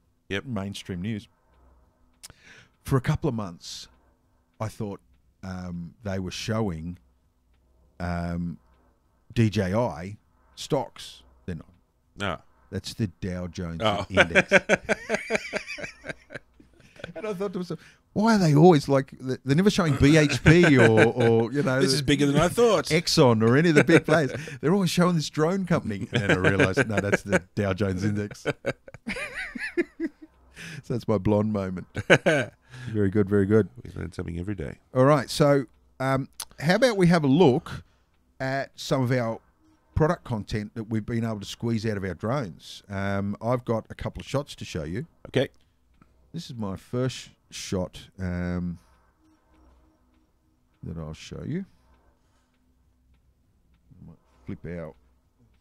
mainstream news. For a couple of months, I thought they were showing DJI stocks. They're not. No. That's the Dow Jones Index. And I thought to myself, why are they always like, they're never showing BHP or this is bigger than I thought. Exxon or any of the big players. They're always showing this drone company. And then I realised, no, that's the Dow Jones Index. So that's my blonde moment. Very good, very good. We learn something every day. All right, so how about we have a look at some of our product content that we've been able to squeeze out of our drones. I've got a couple of shots to show you. Okay. This is my first shot that I'll show you. I might flip our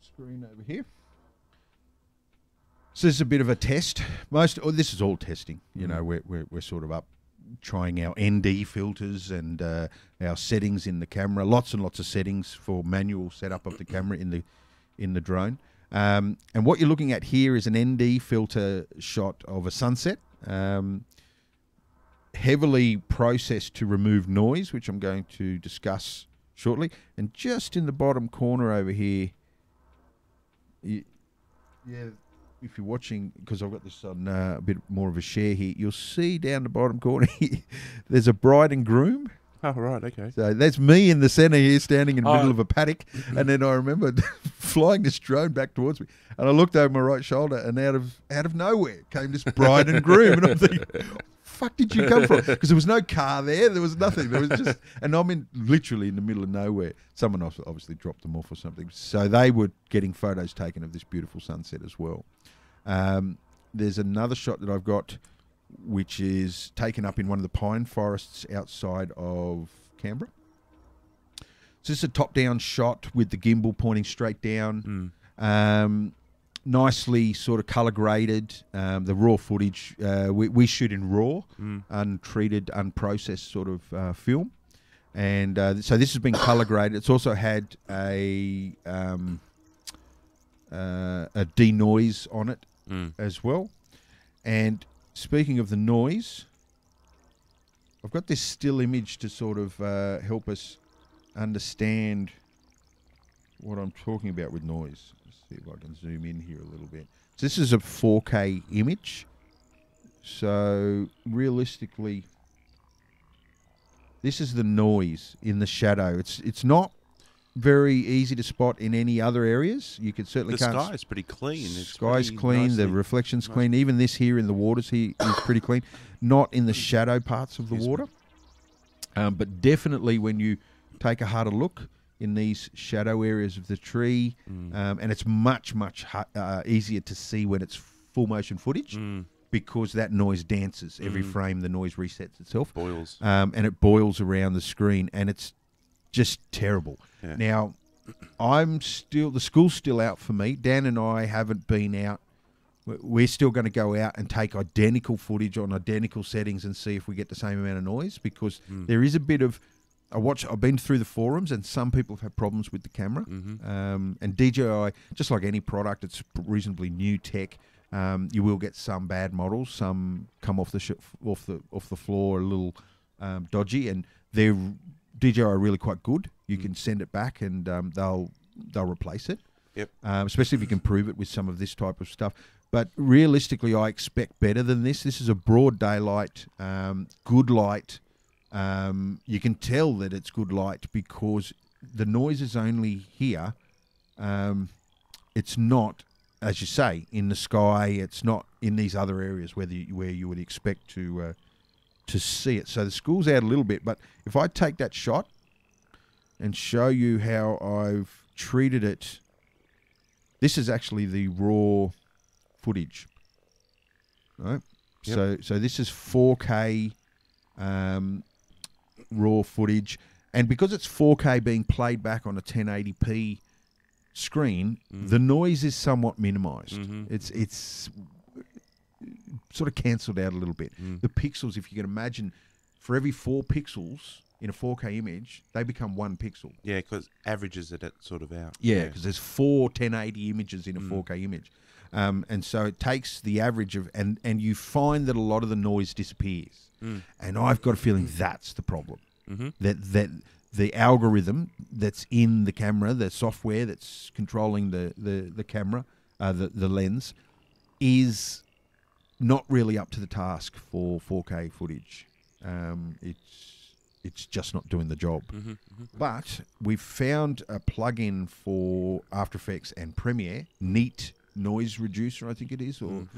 screen over here. So this is a bit of a test. This is all testing. You know, we're sort of up trying our ND filters and our settings in the camera. Lots and lots of settings for manual setup of the camera in the drone. And what you're looking at here is an ND filter shot of a sunset, heavily processed to remove noise, which I'm going to discuss shortly. And just in the bottom corner over here, if you're watching, because I've got this on a bit more of a share here, you'll see down the bottom corner here, there's a bride and groom. Oh, right, okay. So that's me in the centre here, standing in the middle of a paddock. And then I remember flying this drone back towards me, and I looked over my right shoulder, and out of nowhere came this bride and groom, and I'm thinking, fuck did you come from? Because there was no car there was nothing, there was just, and I'm literally in the middle of nowhere. Someone else obviously dropped them off or something, so they were getting photos taken of this beautiful sunset as well. There's another shot that I've got which is taken up in one of the pine forests outside of Canberra. So this is a top-down shot with the gimbal pointing straight down. Nicely sort of colour graded. The raw footage, we shoot in raw, untreated, unprocessed sort of film. And so this has been colour graded. It's also had a denoise on it as well. And speaking of the noise, I've got this still image to sort of help us understand what I'm talking about with noise. Let's see if I can zoom in here a little bit. So this is a 4K image. So realistically, this is the noise in the shadow. It's not very easy to spot in any other areas. You could certainly The sky is pretty clean. The It's sky's pretty clean. nicely- The reflection's clean. Even this here in the waters here is pretty clean. Not in the shadow parts of the water. But definitely when you take a harder look in these shadow areas of the tree, and it's much easier to see when it's full motion footage because that noise dances. Every frame the noise resets itself. Boils. And it boils around the screen, and it's just terrible. Yeah. Now, the school's still out for me. Dan and I haven't been out. We're still going to go out and take identical footage on identical settings and see if we get the same amount of noise, because there is a bit of... I've been through the forums, and some people have had problems with the camera. And DJI, just like any product, it's reasonably new tech. You will get some bad models. Some come off the floor a little dodgy, and DJI are really quite good. You can send it back, and they'll replace it. Yep. Especially if you can prove it with some of this type of stuff. But realistically, I expect better than this. This is a broad daylight, good light. You can tell that it's good light because the noise is only here. It's not, as you say, in the sky. It's not in these other areas where you would expect to see it. So the school's out a little bit. But if I take that shot and show you how I've treated it, this is actually the raw footage. Right. Yep. So this is 4K. Raw footage, and because it's 4K being played back on a 1080p screen, the noise is somewhat minimized. It's sort of cancelled out a little bit. The pixels, if you can imagine, for every 4 pixels in a 4K image, they become 1 pixel. Yeah, because averages it sort of out. Yeah, because there's 4 1080 images in a 4K image. And so it takes the average of, and you find that a lot of the noise disappears. And I've got a feeling that's the problem. That the algorithm that's in the camera, the software that's controlling the camera, the lens, is not really up to the task for 4K footage. It's just not doing the job. But we've found a plugin for After Effects and Premiere, Neat Noise Reducer, I think it is, or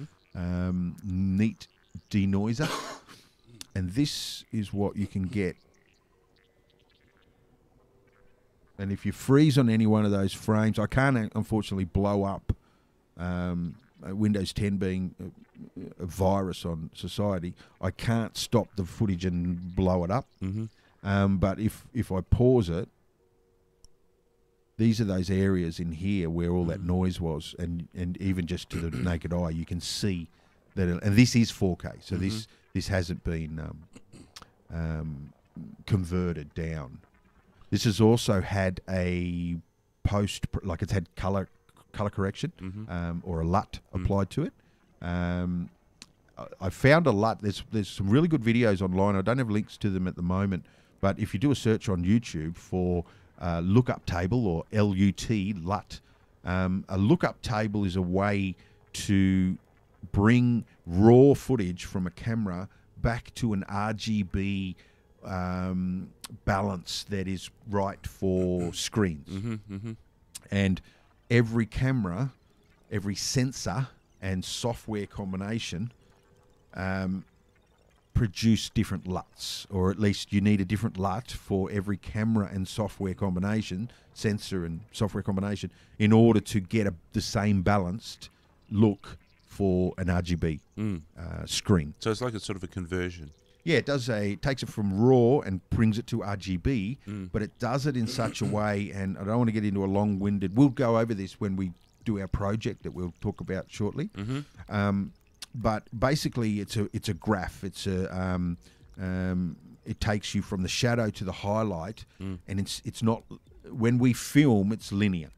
Neat Denoiser. And this is what you can get And if you freeze on any one of those frames, I can't unfortunately blow up Windows 10 being a virus on society. I can't stop the footage and blow it up. But if I pause it, these are those areas in here where all that noise was, and even just to the naked eye, you can see that. And this is 4K, so this hasn't been converted down. This has also had a like it's had color correction or a LUT applied to it. I found a LUT. There's some really good videos online. I don't have links to them at the moment, but if you do a search on YouTube for lookup table or LUT, a lookup table is a way to bring raw footage from a camera back to an RGB balance that is right for screens. And every camera, every sensor and software combination produce different LUTs, or at least you need a different LUT for every camera and software combination, sensor and software combination, in order to get the same balanced look for an RGB screen. So it's like a sort of a conversion. Yeah, it takes it from RAW and brings it to RGB, but it does it in such a way, and I don't want to get into a long-winded... We'll go over this when we do our project that we'll talk about shortly. But basically, it's a graph. It takes you from the shadow to the highlight, and it's not... When we film, it's linear.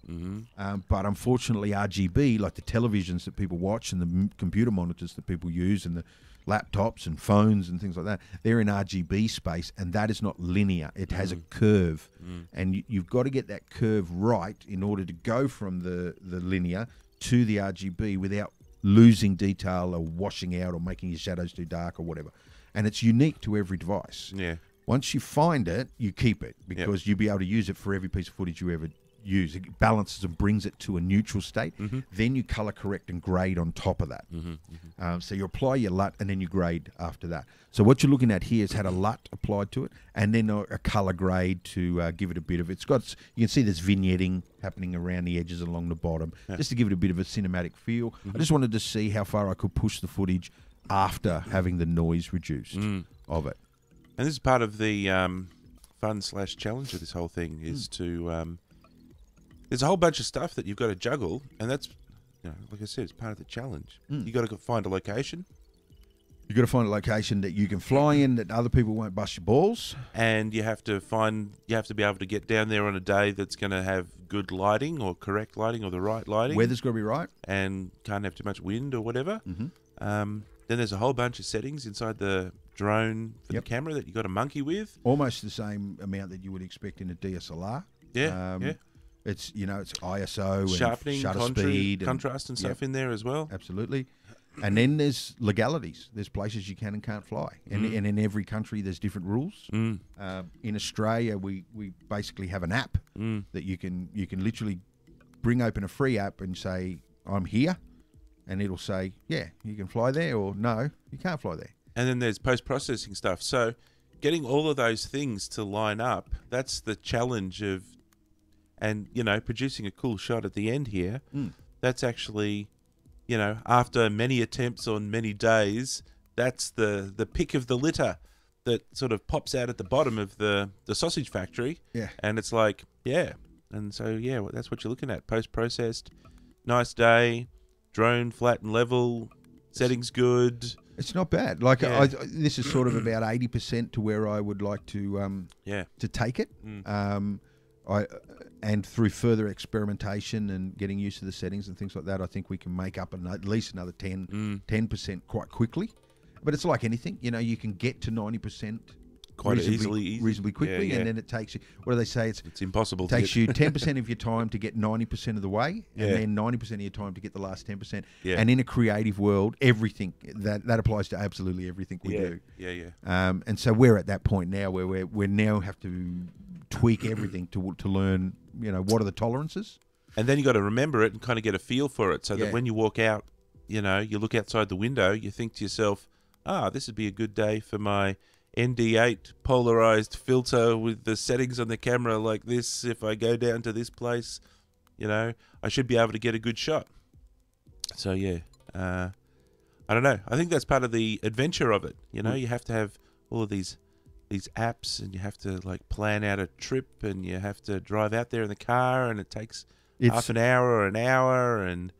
But unfortunately, RGB, like the televisions that people watch and the computer monitors that people use and the laptops and phones and things like that, they're in RGB space, and that is not linear. It has a curve, and you've got to get that curve right in order to go from the linear to the RGB without losing detail or washing out or making your shadows too dark or whatever. And it's unique to every device. Yeah. Once you find it, you keep it, because you'll be able to use it for every piece of footage you ever use. It balances and brings it to a neutral state. Then you color correct and grade on top of that. So you apply your LUT and then you grade after that. So what you're looking at here has had a LUT applied to it, and then a color grade to give it a bit of... You can see there's vignetting happening around the edges along the bottom, just to give it a bit of a cinematic feel. I just wanted to see how far I could push the footage after having the noise reduced of it. And this is part of the fun/challenge of this whole thing, is to... there's a whole bunch of stuff that you've got to juggle, and that's, like I said, it's part of the challenge. You've got to find a location. You've got to find a location that you can fly in, that other people won't bust your balls. And you have to be able to get down there on a day that's going to have good lighting or correct lighting or the right lighting. Weather's got to be right. And can't have too much wind or whatever. Then there's a whole bunch of settings inside the drone for the camera that you've got to monkey with. Almost the same amount that you would expect in a DSLR. It's it's ISO and sharpening, shutter speed, contrast and stuff in there as well. Absolutely. And then there's legalities. There's places you can and can't fly, and in every country there's different rules. In Australia, we basically have an app that you can literally bring open a free app and say, I'm here, and it'll say, yeah, you can fly there, or no, you can't fly there. And then there's post-processing stuff. So getting all of those things to line up, that's the challenge of, and, producing a cool shot at the end here, that's actually, after many attempts on many days, that's the pick of the litter that sort of pops out at the bottom of the sausage factory. Yeah. And it's like, and so, that's what you're looking at. Post-processed, nice day, drone flat and level, settings good. It's not bad. Like this is sort of about 80% to where I would like to take it. And through further experimentation and getting used to the settings and things like that, I think we can make up at least another 10% quite quickly. But it's like anything, you can get to 90% quite reasonably quickly, and then it takes you. What do they say? It's impossible. It takes you 10% of your time to get 90% of the way, and then 90% of your time to get the last 10%. Yeah. And in a creative world, everything that applies to absolutely everything we do. And so we're at that point now where we now have to tweak everything to learn. What are the tolerances? And then you got to remember it and kind of get a feel for it, so that when you walk out, you look outside the window, you think to yourself, this would be a good day for my ND8 polarized filter with the settings on the camera like this. If I go down to this place, you know, I should be able to get a good shot. So yeah, I don't know. I think that's part of the adventure of it. You know, you have to have all of these apps, and you have to like plan out a trip, and you have to drive out there in the car, and it takes half an hour or an hour, and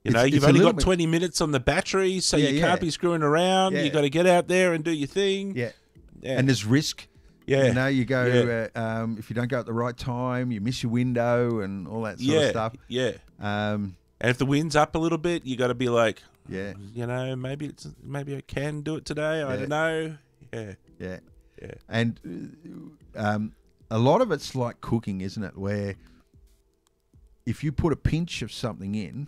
you know, you've only got 20 minutes on the battery, so you can't be screwing around. You got to get out there and do your thing. Yeah. And there's risk. Yeah. You know, you go, if you don't go at the right time, you miss your window and all that sort of stuff. Yeah. And if the wind's up a little bit, you got to be like, yeah, you know, maybe I can do it today. I don't know. Yeah. Yeah. Yeah. And a lot of it's like cooking, isn't it? Where if you put a pinch of something in,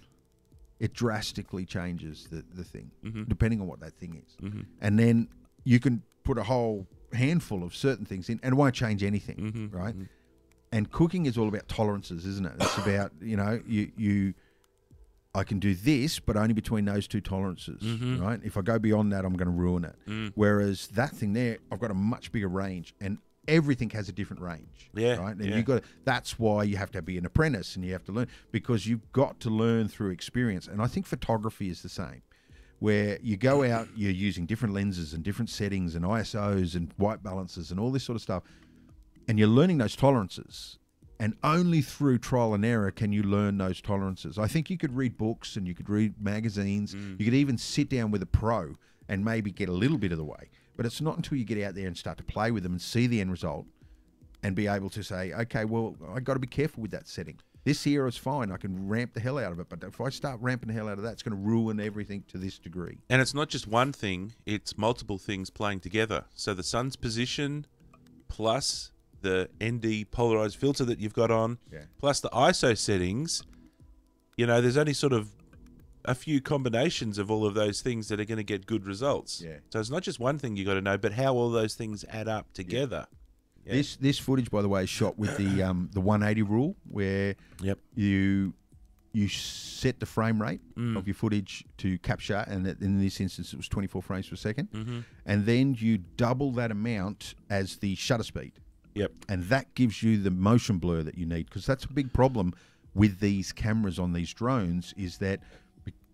it drastically changes the thing, depending on what that thing is. And then you can put a whole handful of certain things in and it won't change anything, right? And cooking is all about tolerances, isn't it? It's about, you know, I can do this, but only between those two tolerances, right? If I go beyond that, I'm going to ruin it. Whereas that thing there, I've got a much bigger range, and everything has a different range, right? And you got that's why you have to be an apprentice, and you have to learn, because you've got to learn through experience. And I think photography is the same, where you go out, you're using different lenses and different settings and ISOs and white balances and all this sort of stuff, and you're learning those tolerances. And only through trial and error can you learn those tolerances. I think you could read books and you could read magazines. You could even sit down with a pro and maybe get a little bit of the way. But it's not until you get out there and start to play with them and see the end result and be able to say, okay, well, I got to be careful with that setting. This here is fine. I can ramp the hell out of it. But if I start ramping the hell out of that, it's going to ruin everything to this degree. And it's not just one thing. It's multiple things playing together. So the sun's position plus the ND polarized filter that you've got on, plus the ISO settings, you know, there's only sort of a few combinations of all of those things that are going to get good results. So it's not just one thing you got to know, but how all those things add up together. This footage, by the way, is shot with the 180 rule, where you set the frame rate of your footage to capture, and in this instance it was 24 frames per second, and then you double that amount as the shutter speed. And that gives you the motion blur that you need, because that's a big problem with these cameras on these drones, is that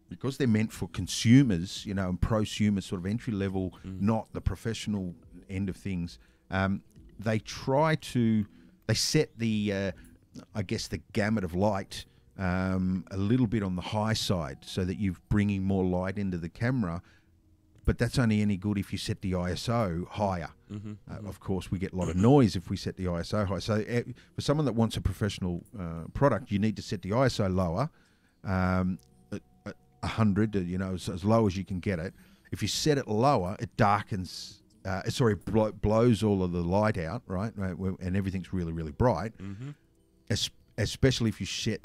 because they're meant for consumers, you know, and prosumer sort of entry level, not the professional end of things, they set the, I guess, the gamut of light a little bit on the high side, so that you're bringing more light into the camera. But that's only any good if you set the ISO higher. Of course, we get a lot of noise if we set the ISO high. So for someone that wants a professional product, you need to set the ISO lower, 100, you know, as low as you can get it. If you set it lower, it darkens, blows all of the light out, right? And everything's really, really bright. Especially if you set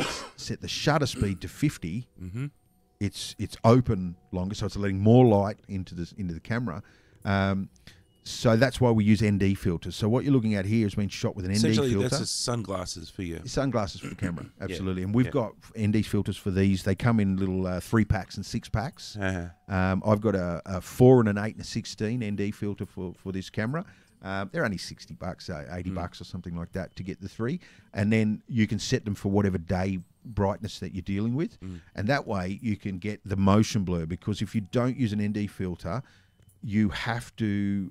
the shutter speed to 50, it's open longer, so it's letting more light into the camera. So that's why we use ND filters. So what you're looking at here has been shot with an ND filter. Essentially, that's just sunglasses for you. Sunglasses for the camera, absolutely. And we've got ND filters for these. They come in little 3-packs and 6-packs. I've got a 4 and an 8 and a 16 ND filter for this camera. They're only $60, $80 or something like that to get the 3, and then you can set them for whatever day brightness that you're dealing with, and that way you can get the motion blur. Because if you don't use an ND filter, you have to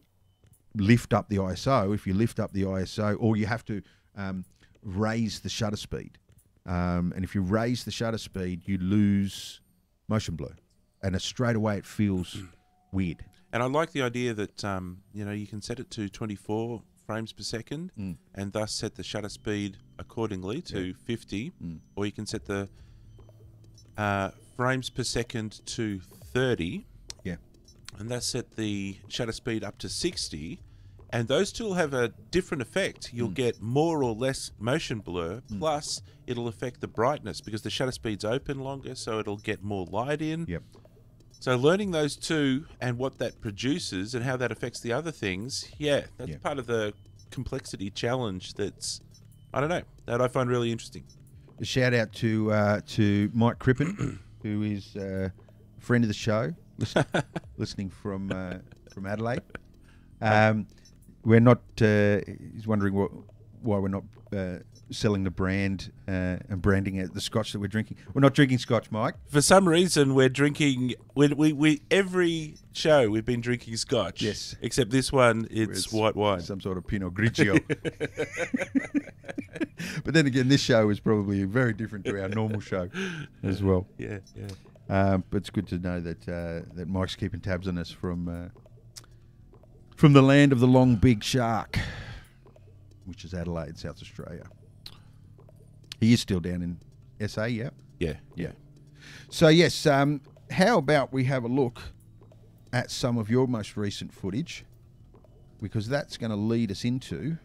lift up the ISO. If you lift up the ISO, or you have to raise the shutter speed, and if you raise the shutter speed, you lose motion blur, and straight away it feels weird. And I like the idea that, you know, you can set it to 24 frames per second and thus set the shutter speed accordingly to 50, or you can set the frames per second to 30, and thus set the shutter speed up to 60, and those two will have a different effect. You'll get more or less motion blur, plus it'll affect the brightness, because the shutter speed's open longer, so it'll get more light in. So learning those two and what that produces and how that affects the other things, that's part of the complexity challenge that's, I don't know, that I find really interesting. A shout out to Mike Crippen, who is a friend of the show, listening from Adelaide. We're not. He's wondering why we're not selling the brand and branding it, the Scotch that we're drinking. We're not drinking Scotch, Mike. For some reason, we're drinking. We every show we've been drinking Scotch. Yes. Except this one, it's white wine. Some sort of Pinot Grigio. But then again, this show is probably very different to our normal show as well. Yeah, yeah. But it's good to know that that Mike's keeping tabs on us from the land of the long big shark, which is Adelaide, South Australia. He is still down in SA, yeah? Yeah. Yeah. So, yes, how about we have a look at some of your most recent footage, because that's going to lead us into...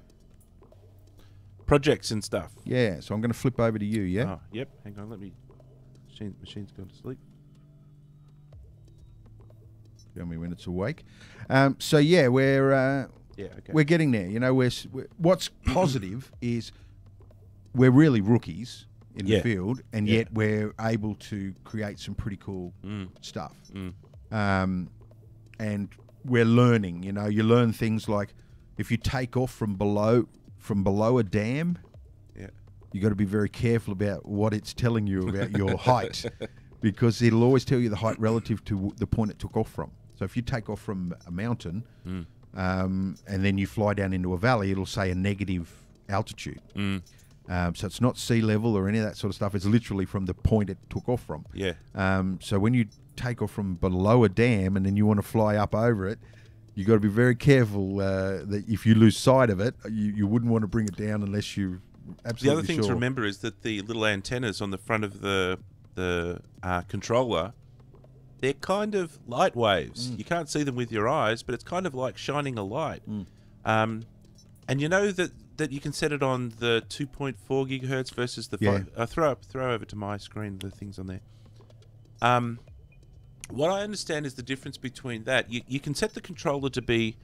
Projects and stuff. Yeah, so I'm going to flip over to you, yeah? Oh, yep. Hang on, let me... Machine's gone to sleep. Tell me when it's awake. So, yeah, we're okay. we're getting there. You know, what's positive is we're really rookies in the field, and yet we're able to create some pretty cool stuff. And we're learning. You know, you learn things like if you take off from below a dam, you got to be very careful about what it's telling you about your height, because it'll always tell you the height relative to the point it took off from. So if you take off from a mountain and then you fly down into a valley, it'll say a negative altitude. So it's not sea level or any of that sort of stuff. It's literally from the point it took off from. Yeah. So when you take off from below a dam and then you want to fly up over it, you got to be very careful that if you lose sight of it, you wouldn't want to bring it down unless you absolutely The other thing sure. to remember is that the little antennas on the front of the controller, they're kind of light waves. You can't see them with your eyes, but it's kind of like shining a light. And you know that you can set it on the 2.4 gigahertz versus the 5. Throw over to my screen the things on there. What I understand is the difference between that. You can set the controller to be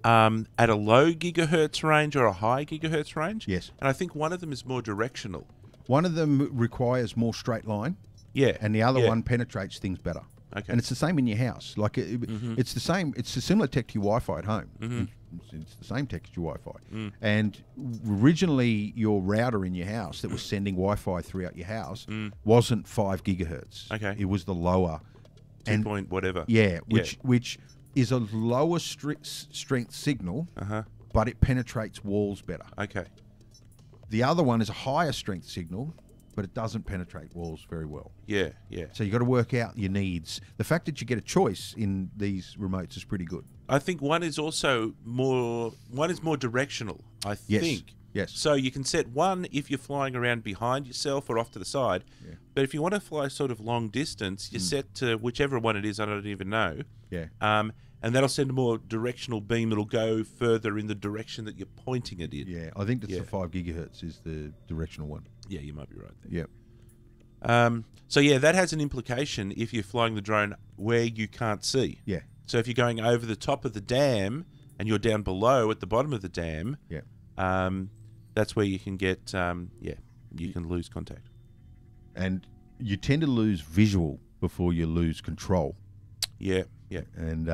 at a low gigahertz range or a high gigahertz range. Yes. And I think one of them is more directional. One of them requires more straight line. Yeah. And the other one penetrates things better. Okay. And it's the same in your house. Like it's the same. It's a similar tech to your Wi-Fi at home. It's the same tech as your Wi-Fi. And originally, your router in your house that was sending Wi-Fi throughout your house wasn't 5 gigahertz. Okay. It was the lower. 2 point whatever. Yeah, which is a lower strength signal, but it penetrates walls better. Okay. The other one is a higher strength signal, but it doesn't penetrate walls very well. Yeah, yeah. So you got to work out your needs. The fact that you get a choice in these remotes is pretty good. I think one is also more directional, I think. Yes. So you can set one if you're flying around behind yourself or off to the side. Yeah. But if you want to fly sort of long distance, you set to whichever one it is, I don't even know. Yeah. And that'll send a more directional beam that'll go further in the direction that you're pointing it in. Yeah, I think that's the 5 gigahertz is the directional one. Yeah, you might be right there. Yeah. So yeah, that has an implication if you're flying the drone where you can't see. Yeah. So if you're going over the top of the dam and you're down below at the bottom of the dam, that's where you can get, you can lose contact. And you tend to lose visual before you lose control. Yeah, yeah. And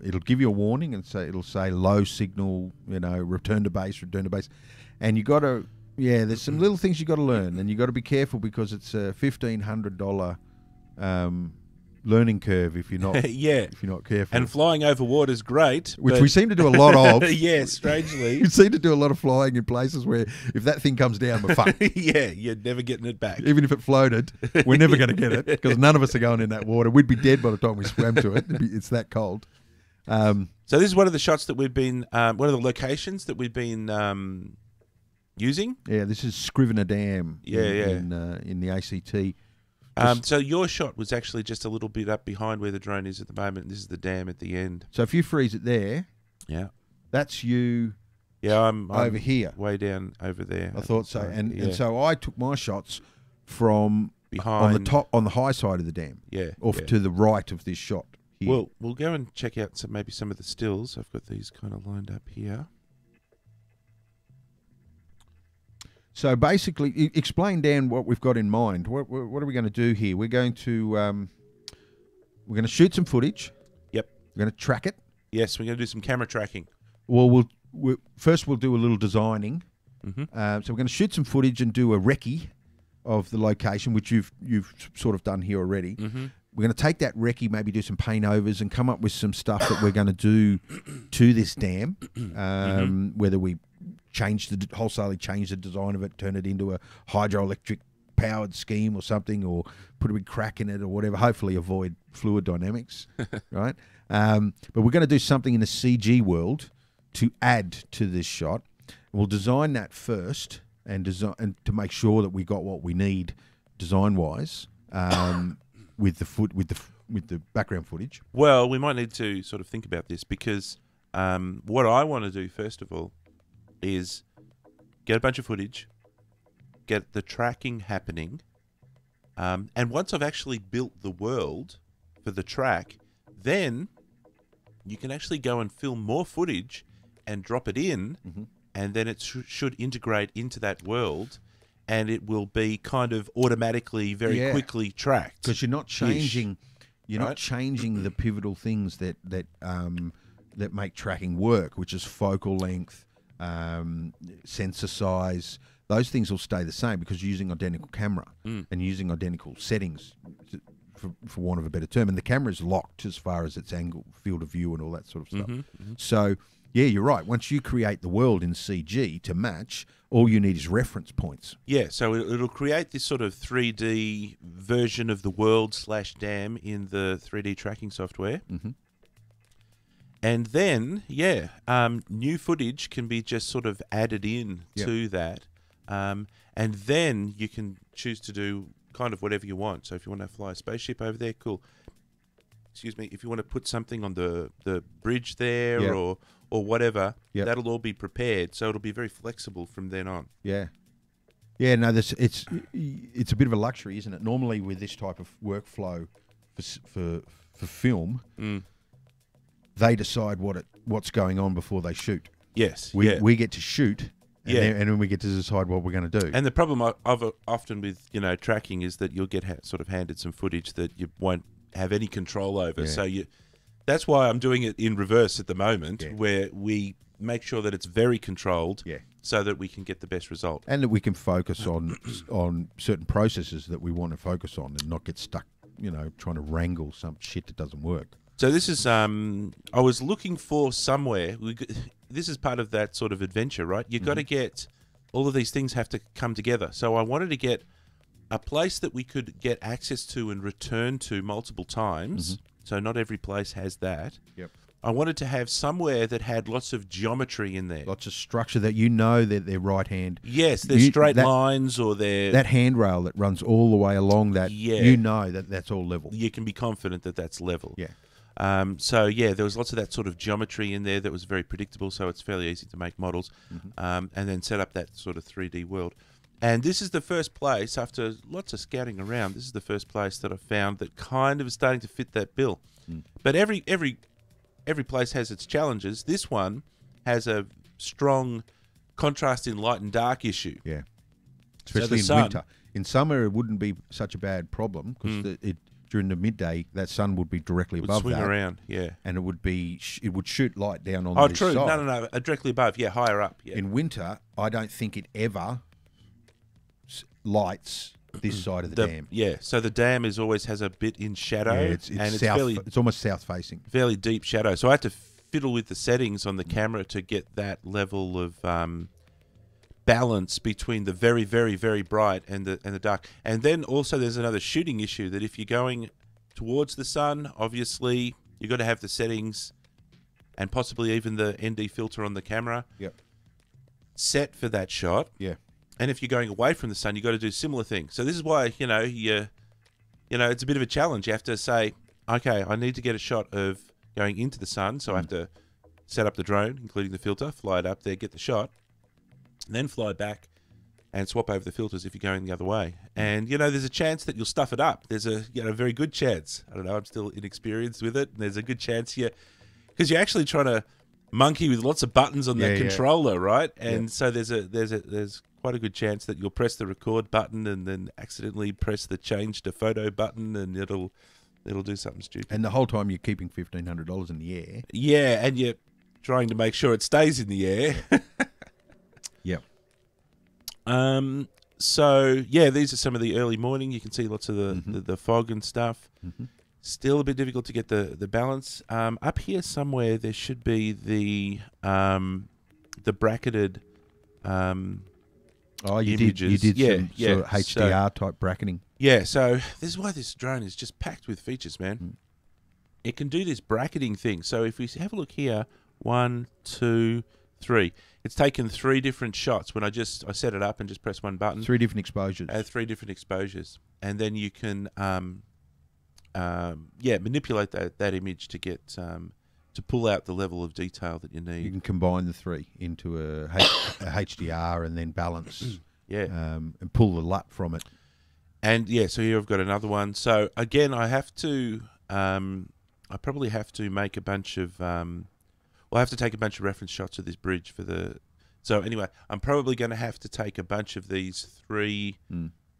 it'll give you a warning and it'll say low signal, return to base. And you got to, there's some little things you got to learn, and you got to be careful because it's a $1,500 learning curve if you're not if you're not careful. And flying over water is great, which we seem to do a lot of. Yeah, strangely, we seem to do a lot of flying in places where if that thing comes down, we're fucked. Yeah, you're never getting it back. Even if it floated, we're never going to get it because none of us are going in that water. We'd be dead by the time we swam to it. It's that cold. So this is one of the shots that we've been, one of the locations that we've been using. Yeah, this is Scrivener Dam. In the ACT. So your shot was actually just a little bit up behind where the drone is at the moment. This is the dam at the end. So if you freeze it there, that's you. Yeah, I'm over here, way down over there. I thought so, and so I took my shots from behind on the high side of the dam. Off to the right of this shot. Here. Well, we'll go and check out maybe some of the stills. I've got these kind of lined up here. So basically, explain, Dan, what we've got in mind. What are we going to do here? We're going to shoot some footage. Yep. We're going to track it. Yes, we're going to do some camera tracking. Well, first we'll do a little designing. Mm-hmm. So we're going to shoot some footage and do a recce of the location, which you've sort of done here already. Mm-hmm. We're going to take that recce, maybe do some paint overs, and come up with some stuff that we're going to do to this dam. Whether we wholesalely change the design of it, turn it into a hydroelectric powered scheme or something, or put a big crack in it or whatever. Hopefully, avoid fluid dynamics, right? But we're going to do something in the CG world to add to this shot. We'll design that first, and to make sure that we got what we need design wise. With the background footage. Well, we might need to sort of think about this because what I want to do first of all is get a bunch of footage, get the tracking happening, and once I've actually built the world for the track, then you can actually go and film more footage and drop it in, and then it should integrate into that world. And it will be kind of automatically, very quickly tracked. Because you're not changing, not changing the pivotal things that make tracking work, which is focal length, sensor size. Those things will stay the same because you're using identical camera and using identical settings, for want of a better term. And the camera is locked as far as its angle, field of view, and all that sort of stuff. So. Yeah, you're right. Once you create the world in CG to match, all you need is reference points. Yeah, so it'll create this sort of 3D version of the world / dam in the 3D tracking software. And then, new footage can be just sort of added in to that. And then you can choose to do kind of whatever you want. So if you want to fly a spaceship over there, cool. Excuse me. If you want to put something on the bridge there or whatever, that'll all be prepared. So it'll be very flexible from then on. Yeah. Yeah, no, it's a bit of a luxury, isn't it? Normally with this type of workflow for film, they decide what's going on before they shoot. Yes. We get to shoot, and then we get to decide what we're going to do. And the problem I've often with tracking is that you'll get sort of handed some footage that you won't have any control over. So that's why I'm doing it in reverse at the moment, where we make sure that it's very controlled, so that we can get the best result, and that we can focus on certain processes that we want to focus on, and not get stuck, trying to wrangle some shit that doesn't work. So this is I was looking for somewhere. This is part of that sort of adventure, right? You've got to get all of these things have to come together. So I wanted to get a place that we could get access to and return to multiple times. So not every place has that. Yep. I wanted to have somewhere that had lots of geometry in there. Lots of structure that that they're right hand. Yes, they're straight lines, or they're... That handrail that runs all the way along that, that's all level. You can be confident that that's level. Yeah. There was lots of that sort of geometry in there that was very predictable, so it's fairly easy to make models, and then set up that sort of 3D world. And this is the first place, after lots of scouting around, this is the first place that I found that kind of is starting to fit that bill. But every place has its challenges. This one has a strong contrast in light and dark issue. Yeah, especially in winter. In summer, it wouldn't be such a bad problem because during the midday, that sun would be directly above swing that. Around, and it would shoot light down on. Oh, the true. side. No, directly above. Yeah, higher up. Yeah. In winter, I don't think it ever lights this side of the dam. Yeah, so the dam always has a bit in shadow. Yeah, it's almost south facing. Fairly deep shadow. So I had to fiddle with the settings on the camera to get that level of balance between the very, very, very bright and the dark. And then also there's another shooting issue that if you're going towards the sun, obviously you've got to have the settings and possibly even the ND filter on the camera set for that shot. Yeah. And if you're going away from the sun, you've got to do similar things. So this is why, it's a bit of a challenge. You have to say, okay, I need to get a shot of going into the sun, so I have to set up the drone, including the filter, fly it up there, get the shot, and then fly back and swap over the filters if you're going the other way. And, there's a chance that you'll stuff it up. There's a very good chance. I don't know, I'm still inexperienced with it. And there's a good chance because you're actually trying to monkey with lots of buttons on the controller, right? And so there's quite a good chance that you'll press the record button and then accidentally press the change to photo button, and it'll do something stupid. And the whole time you're keeping $1,500 in the air. Yeah, and trying to make sure it stays in the air. Yep. So yeah, these are some of the early morning. You can see lots of the fog and stuff. Still a bit difficult to get the balance. Up here somewhere there should be the bracketed You images. did Yeah, some yeah. sort of HDR type bracketing. Yeah, so this is why this drone is just packed with features, man. It can do this bracketing thing. So if we have a look here, 1, 2, 3. It's taken 3 different shots when I set it up and just press one button. 3 different exposures. 3 different exposures. And then you can manipulate that image to get to pull out the level of detail that you need. You can combine the 3 into a HDR and then balance. And pull the LUT from it. And yeah, so here I've got another one. So again, I have to, I probably have to make a bunch of, I have to take a bunch of reference shots of this bridge for the. So anyway, I'm probably going to have to take a bunch of these 3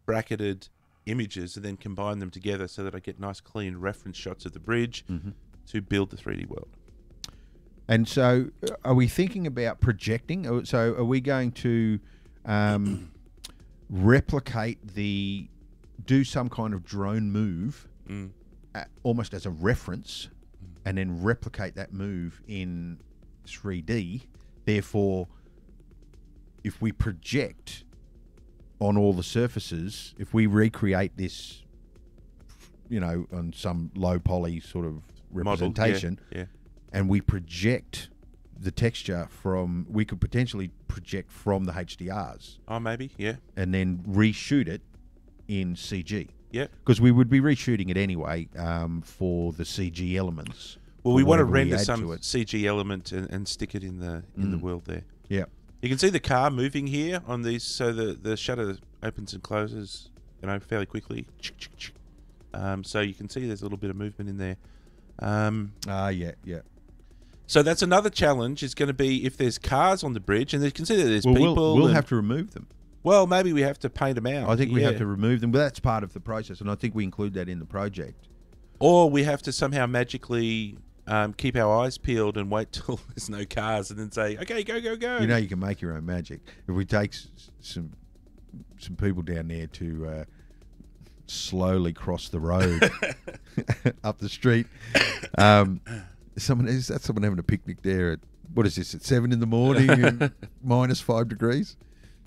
bracketed images and then combine them together so that I get nice, clean reference shots of the bridge to build the 3D world. And so, are we thinking about projecting? So, are we going to replicate do some kind of drone move almost as a reference and then replicate that move in 3D? Therefore, if we project on all the surfaces, if we recreate this, on some low poly sort of representation, and we project the texture we could potentially project from the HDRs. Oh, maybe, yeah. And then reshoot it in CG. Yeah. Because we would be reshooting it anyway for the CG elements. Well, we want to render some CG element and stick it in the world there. Yeah. You can see the car moving here on these, so the shutter opens and closes, fairly quickly. So you can see there's a little bit of movement in there. Yeah. So that's another challenge. Is going to be if there's cars on the bridge, and you can see that there's people. We'll have to remove them. Well, maybe we have to paint them out. I think we have to remove them, but that's part of the process, and I think we include that in the project. Or we have to somehow magically keep our eyes peeled and wait till there's no cars, and then say, "Okay, go." You can make your own magic. If we take some people down there to slowly cross the road up the street, someone having a picnic there at what is this at 7 in the morning and -5 degrees?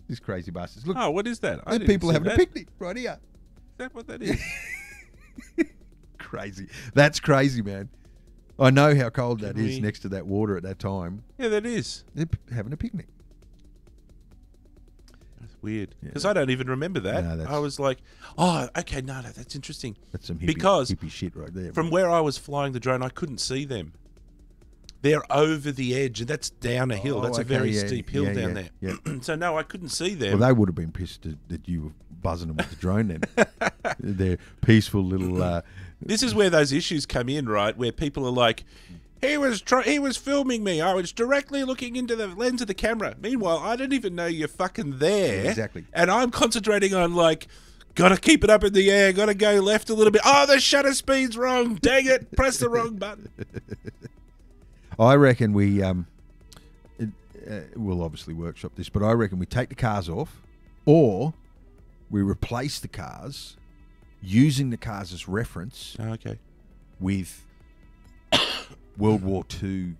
These crazy bastards. Look, what is that? There are people having a picnic right here. Is that what that is? Crazy. That's crazy, man. I know how cold that is next to that water at that time. Yeah, that is. They're having a picnic. That's weird. Because I don't even remember that. No, I was like, oh, okay, no, that's interesting. That's some hippie shit right there. From where I was flying the drone, I couldn't see them. They're over the edge, and that's down a hill. That's a very steep hill down there. Yeah. So, no, I couldn't see them. Well, they would have been pissed that you were buzzing them with the drone then. They're peaceful little... This is where those issues come in, right? Where people are like, he was filming me. I was directly looking into the lens of the camera. Meanwhile, I didn't even know you're fucking there. Yeah, exactly. And I'm concentrating on gotta keep it up in the air, gotta go left a little bit. Oh, the shutter speed's wrong. Dang it. Press the wrong button. I reckon we'll obviously workshop this, but I reckon we take the cars off, or we replace the cars using the cars as reference. Okay. With World War II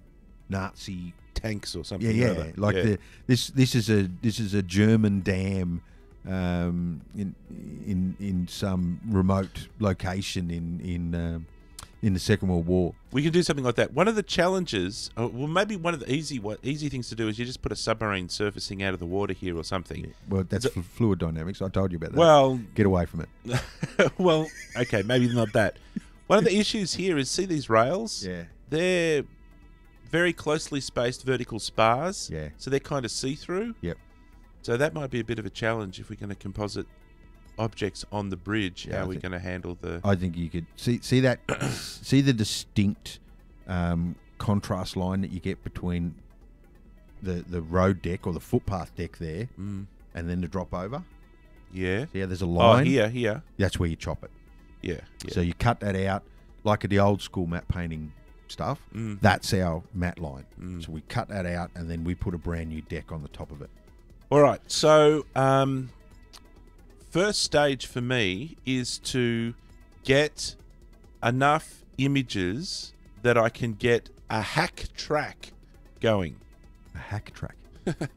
Nazi tanks or something. Yeah. This is a German dam in some remote location in the Second World War. We can do something like that. One of the challenges, maybe one of the easy things to do is you just put a submarine surfacing out of the water here or something. Yeah. Well, that's fluid dynamics. I told you about that. Well, get away from it. Well, okay, maybe not that. One of the issues here is, see these rails? Yeah. They're very closely spaced vertical spars. Yeah. So they're kind of see-through. Yep. So that might be a bit of a challenge if we're going to composite objects on the bridge. How are we going to handle the... I think you could see that, see the distinct contrast line that you get between the road deck or the footpath deck there and then the drop over. Yeah. Yeah, there's a line. Oh, here. That's where you chop it. Yeah. So you cut that out like the old school matte painting stuff, that's our mat line. So we cut that out, and then we put a brand new deck on the top of it. All right. So, first stage for me is to get enough images that I can get a hack track going. A hack track. The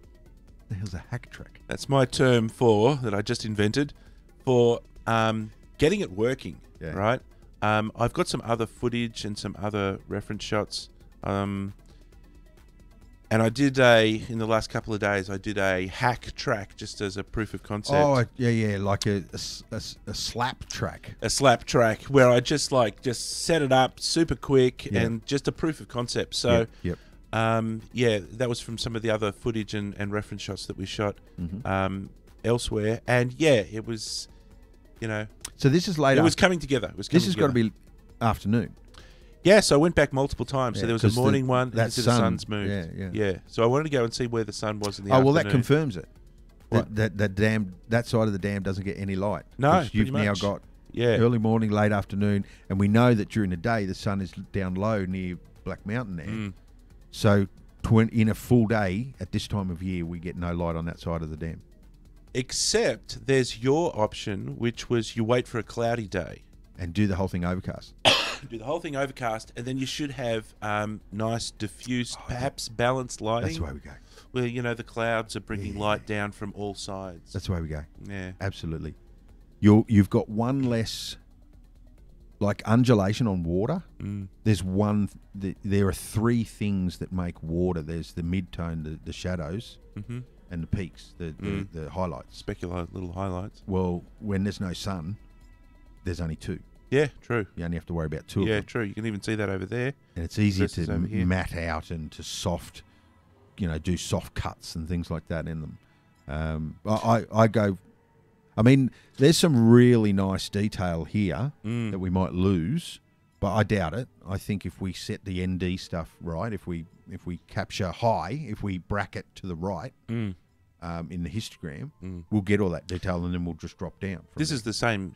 hell's a hack track? That's my term that I just invented for getting it working. Yeah. Right. I've got some other footage and some other reference shots. And I did in the last couple of days, I did a hack track just as a proof of concept. Oh, yeah, like a slap track. A slap track where I just set it up super quick and just a proof of concept. So, Yep. That was from some of the other footage and reference shots that we shot elsewhere. And it was, So this is later. it was coming together. This has got to be afternoon. Yeah, so I went back multiple times. Yeah, so there was a 'cause morning one. that The sun, sun's moved. Yeah. So I wanted to go and see where the sun was in the Oh, afternoon. well, that confirms it. What? That side of the dam doesn't get any light. No, 'Cause you've pretty now much. got Yeah. early morning, late afternoon, and we know that during the day the sun is down low near Black Mountain there. So in a full day at this time of year, we get no light on that side of the dam. Except there's your option, which was you wait for a cloudy day. And do the whole thing overcast. Do the whole thing overcast, and then you should have nice, diffused, perhaps balanced lighting. That's the way we go. Where, the clouds are bringing light down from all sides. That's the way we go. Yeah. Absolutely. You've got one less, like, undulation on water. There's one. There are three things that make water. There's the mid-tone, the shadows, and the peaks, the highlights. Specular little highlights. Well, when there's no sun, there's only two. Yeah, true. You only have to worry about two of Yeah, them. true. You can even see that over there. And it's easier versus to over here. mat out and to soft, do soft cuts and things like that in them. I go, I mean, there's some really nice detail here that we might lose, but I doubt it. I think if we set the ND stuff right, if we capture high, if we bracket to the right in the histogram, we'll get all that detail and then we'll just drop down. This is the same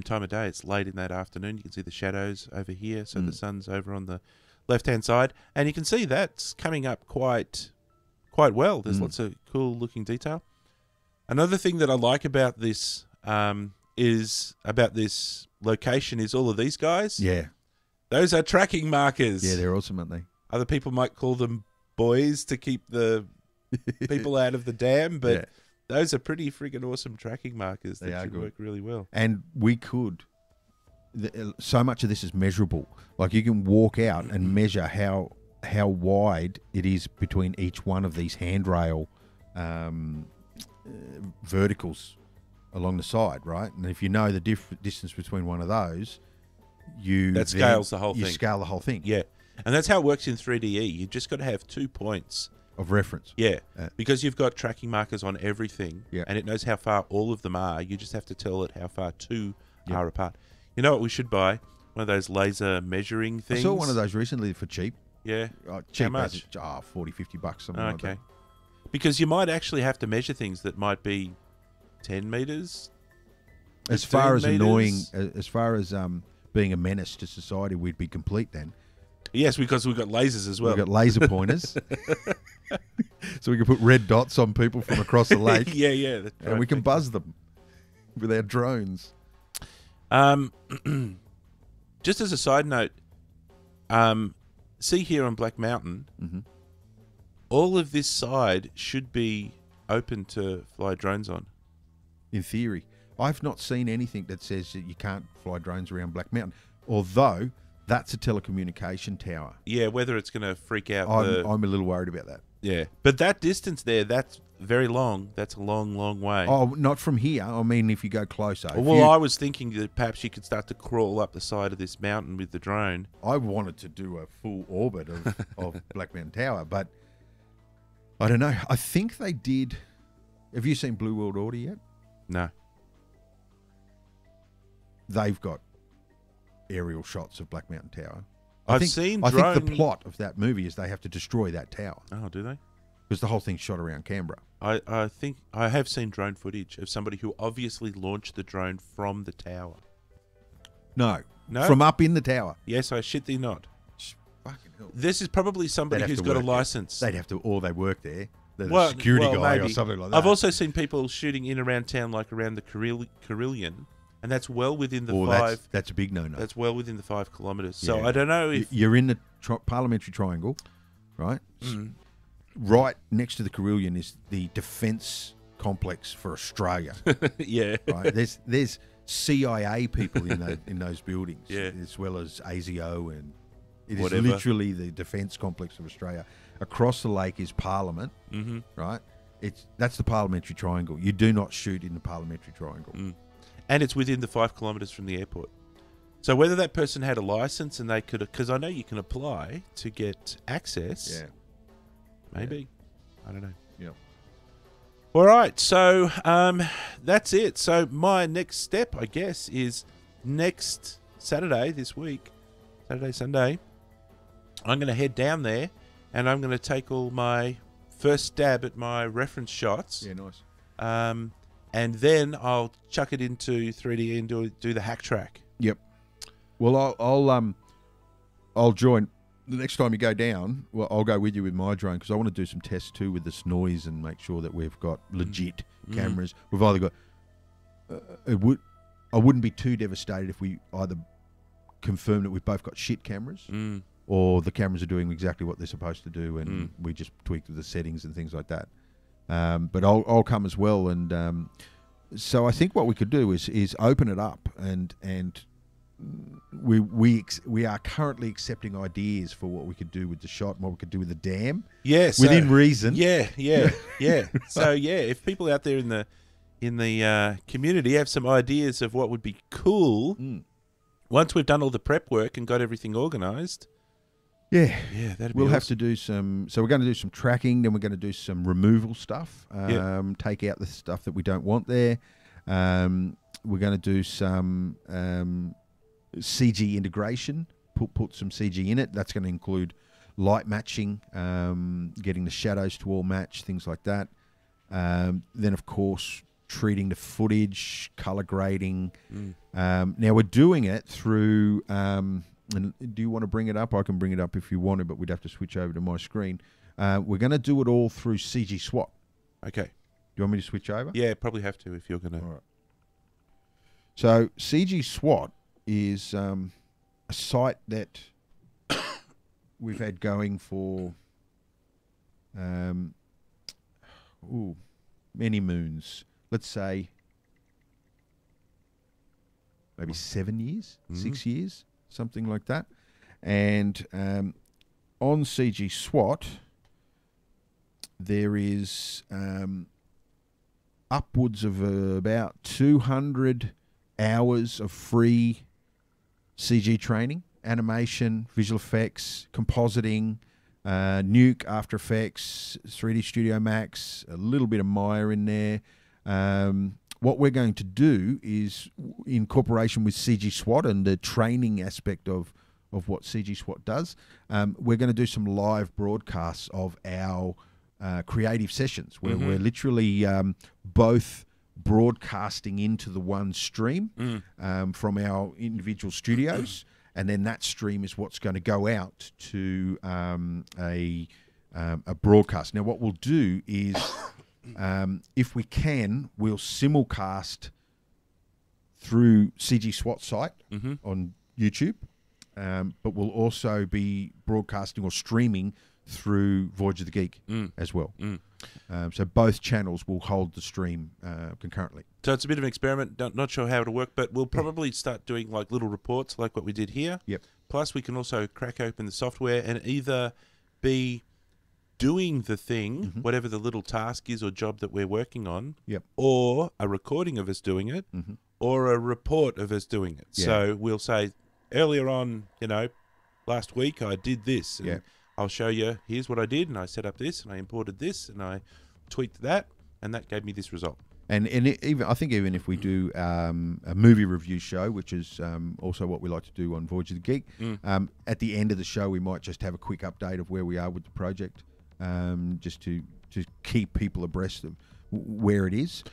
time of day. It's late in that afternoon. You can see the shadows over here, so the sun's over on the left-hand side, and you can see that's coming up quite well. There's lots of cool looking detail. Another thing that I like about this location is all of these guys. Yeah. Those are tracking markers. Yeah, they're awesome, aren't they? Other people might call them buoys to keep the people out of the dam, but those are pretty friggin' awesome tracking markers. That should work really well. And we could. So much of this is measurable. Like, you can walk out and measure how wide it is between each one of these handrail verticals along the side, right? And if you know the distance between one of those, that scales the whole you thing. scale the whole thing. Yeah, and that's how it works in 3DE. You've just got to have 2 points of reference. Yeah, because you've got tracking markers on everything, and it knows how far all of them are. You just have to tell it how far two are apart. You know what we should buy? One of those laser measuring things. I saw one of those recently for cheap. Yeah. Cheap. How much? $40-$50, something like that. Because you might actually have to measure things that might be 10 meters. As far as annoying, as far as being a menace to society, we'd be complete then. Yes, because we've got lasers as well. We've got laser pointers. So we can put red dots on people from across the lake. Yeah. And we can buzz them with our drones. Just as a side note, see here on Black Mountain, all of this side should be open to fly drones on. In theory. I've not seen anything that says that you can't fly drones around Black Mountain, although that's a telecommunication tower. Yeah, whether it's going to freak out I'm a little worried about that. Yeah, but that distance there, that's very long. That's a long, long way. Oh, not from here. I mean, if you go closer. Well, I was thinking that perhaps you could start to crawl up the side of this mountain with the drone. I wanted to do a full orbit of Black Mountain Tower, but I don't know. I think they did. Have you seen Blue World Order yet? No. They've got aerial shots of Black Mountain Tower. I think the plot of that movie is they have to destroy that tower. Oh, do they? Because the whole thing's shot around Canberra. I think I have seen drone footage of somebody who obviously launched the drone from the tower. No. No? From up in the tower. Yes, I shit thee not. Fucking hell. This is probably somebody They'd have who's to got a work there. license. They'd have to, or they work there. They're Well, the security well, guy or maybe. something like that. I've also seen people shooting in around town, like around the Carillion, and that's well within the 5. That's a big no-no. That's well within the 5 kilometres. So Yeah. I don't know if You're in the parliamentary triangle, right? Right next to the Carillion is the defence complex for Australia. yeah. Right? There's CIA people in those buildings, Yeah. as well as ASIO, and it is Whatever. literally the defence complex of Australia. Across the lake is Parliament, right? That's the parliamentary triangle. You do not shoot in the parliamentary triangle. And it's within the 5 kilometres from the airport. So whether that person had a license and they could, because I know you can apply to get access. Yeah, Maybe. I don't know. yeah. All right, so that's it. So my next step, I guess, is next Saturday this week, Saturday, Sunday, I'm going to head down there and I'm going to take all my first stab at my reference shots. Yeah, nice. And then I'll chuck it into 3D and do the hack track. Yep. Well, I'll join the next time you go down. Well, I'll go with you with my drone because I want to do some tests too with this noise and make sure that we've got legit cameras. We've either got. I wouldn't be too devastated if we either confirm that we've both got shit cameras, or the cameras are doing exactly what they're supposed to do, and we just tweaked the settings and things like that. But I'll come as well, and so I think what we could do is open it up, and we are currently accepting ideas for what we could do with the shot and what we could do with the dam. Yes, within reason. Yeah. So yeah, if people out there in the community have some ideas of what would be cool, once we've done all the prep work and got everything organised. Yeah, that'd be we'll have awesome. to do some. So we're going to do some tracking, then we're going to do some removal stuff. Take out the stuff that we don't want there. We're going to do some CG integration. Put some CG in it. That's going to include light matching, getting the shadows to all match, things like that. Then of course treating the footage, color grading. Now we're doing it through. And do you want to bring it up? I can bring it up if you want to, but we'd have to switch over to my screen. We're going to do it all through CG SWAT. Okay. Do you want me to switch over? Yeah, probably have to if you're going to. All right. So CG SWAT is a site that we've had going for many moons. Let's say maybe 7 years, 6 years. Something like that. And on CG SWAT, there is upwards of about 200 hours of free CG training, animation, visual effects, compositing, Nuke, After Effects, 3D Studio Max, a little bit of Maya in there. What we're going to do is, in cooperation with CG SWAT and the training aspect of what CG SWAT does, we're going to do some live broadcasts of our creative sessions where we're literally both broadcasting into the one stream from our individual studios, and then that stream is what's going to go out to a broadcast. Now, what we'll do is... if we can, we'll simulcast through CG SWAT site on YouTube, but we'll also be broadcasting or streaming through Voyage of the Geek as well. So both channels will hold the stream concurrently. So it's a bit of an experiment. Not sure how it'll work, but we'll probably start doing like little reports like what we did here. Yep. Plus, we can also crack open the software and either be doing the thing, whatever the little task is or job that we're working on, or a recording of us doing it, or a report of us doing it. Yeah. So we'll say, earlier on, last week I did this, and I'll show you, here's what I did, and I set up this, and I imported this, and I tweaked that, and that gave me this result. And even if we do a movie review show, which is also what we like to do on Voyage of the Geek, at the end of the show we might just have a quick update of where we are with the project. Just to keep people abreast of where it is.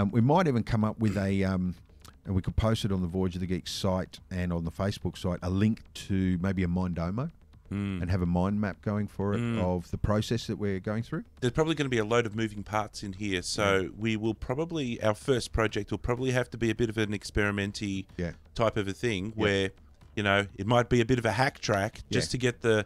We might even come up with and we could post it on the Voyage of the Geek site and on the Facebook site, a link to maybe a Mindomo and have a mind map going for it of the process that we're going through. There's probably going to be a load of moving parts in here, so we will probably, our first project will probably have to be a bit of an experimenty type of a thing where, you know, it might be a bit of a hack track just to get the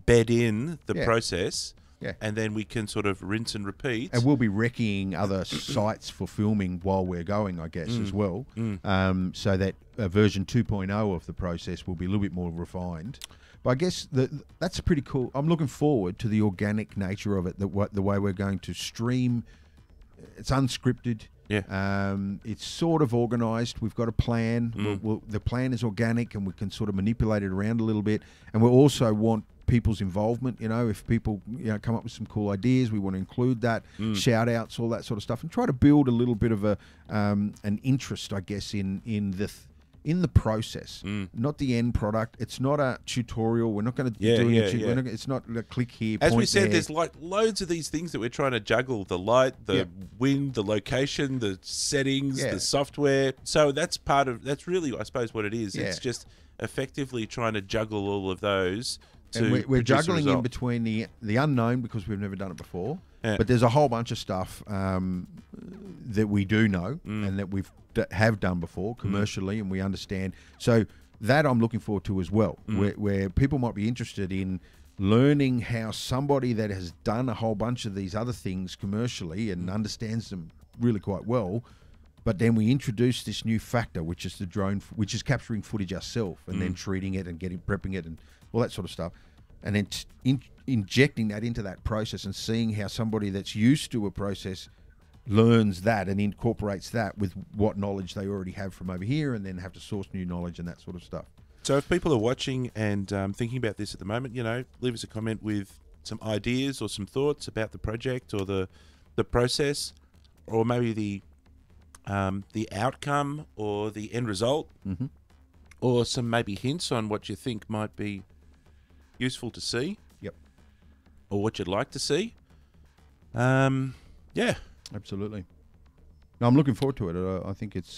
bed in the process. Yeah. And then we can sort of rinse and repeat. And we'll be wrecking other sites for filming while we're going, I guess, as well. So that version 2.0 of the process will be a little bit more refined. But I guess that's pretty cool. I'm looking forward to the organic nature of it, the way we're going to stream. It's unscripted. Yeah. It's sort of organised. We've got a plan. The plan is organic, and we can sort of manipulate it around a little bit. And we also want people's involvement. You know, if people come up with some cool ideas, we want to include that, shout outs, all that sort of stuff, and try to build a little bit of a an interest, I guess, in the process, not the end product. It's not a tutorial. We're not going to do it. It's not a click here. As we said, there's like loads of these things that we're trying to juggle: the light, the wind, the location, the settings, the software. So that's that's really, I suppose, what it is. It's just effectively trying to juggle all of those. And we're juggling in between the unknown, because we've never done it before. Yeah. But there's a whole bunch of stuff that we do know and that we've have done before commercially, and we understand. So that I'm looking forward to as well, where people might be interested in learning how somebody that has done a whole bunch of these other things commercially and understands them really quite well. But then we introduce this new factor, which is the drone, which is capturing footage ourselves and then treating it and prepping it and all that sort of stuff. And then injecting that into that process and seeing how somebody that's used to a process learns that and incorporates that with what knowledge they already have from over here, and then have to source new knowledge and that sort of stuff. So if people are watching and thinking about this at the moment, leave us a comment with some ideas or some thoughts about the project or the process, or maybe the outcome or the end result, or some maybe hints on what you think might be useful to see. Yep. Or what you'd like to see. Absolutely. No, I'm looking forward to it. I think it's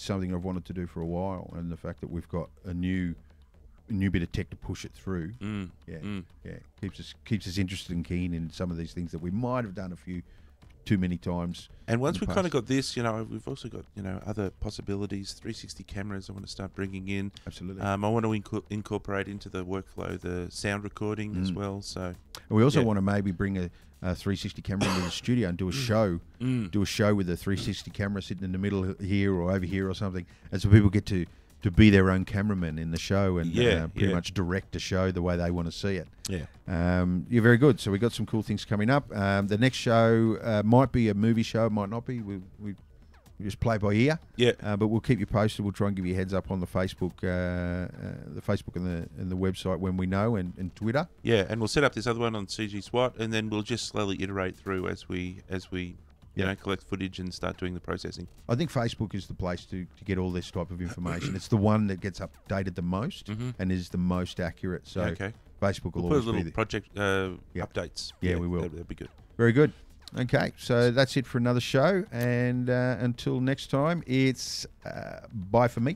something I've wanted to do for a while, and the fact that we've got a new bit of tech to push it through, keeps us interested and keen in some of these things that we might have done too many times. And once we've kind of got this, we've also got other possibilities. 360 cameras I want to start bringing in. Absolutely. I want to incorporate into the workflow the sound recording as well. So and we also want to maybe bring a 360 camera into the studio and do a show. Do a show with a 360 camera sitting in the middle here or over here or something, and so people get to be their own cameraman in the show and pretty much direct the show the way they want to see it. Yeah. You're very good. So we've got some cool things coming up. The next show might be a movie show, might not be. We just play by ear. Yeah. But we'll keep you posted. We'll try and give you a heads up on the Facebook and the website when we know, and Twitter. Yeah, and we'll set up this other one on CG SWAT, and then we'll just slowly iterate through as we collect footage and start doing the processing. I think Facebook is the place to get all this type of information. It's the one that gets updated the most and is the most accurate. So Facebook will always put a little be project updates. Yeah, we will. That'd be good. Very good. Okay, so that's it for another show, and until next time, it's bye for me.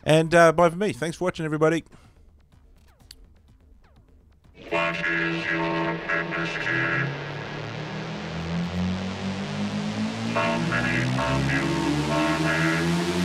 And bye for me. Thanks for watching, everybody. What is your purpose here? How many of you are there?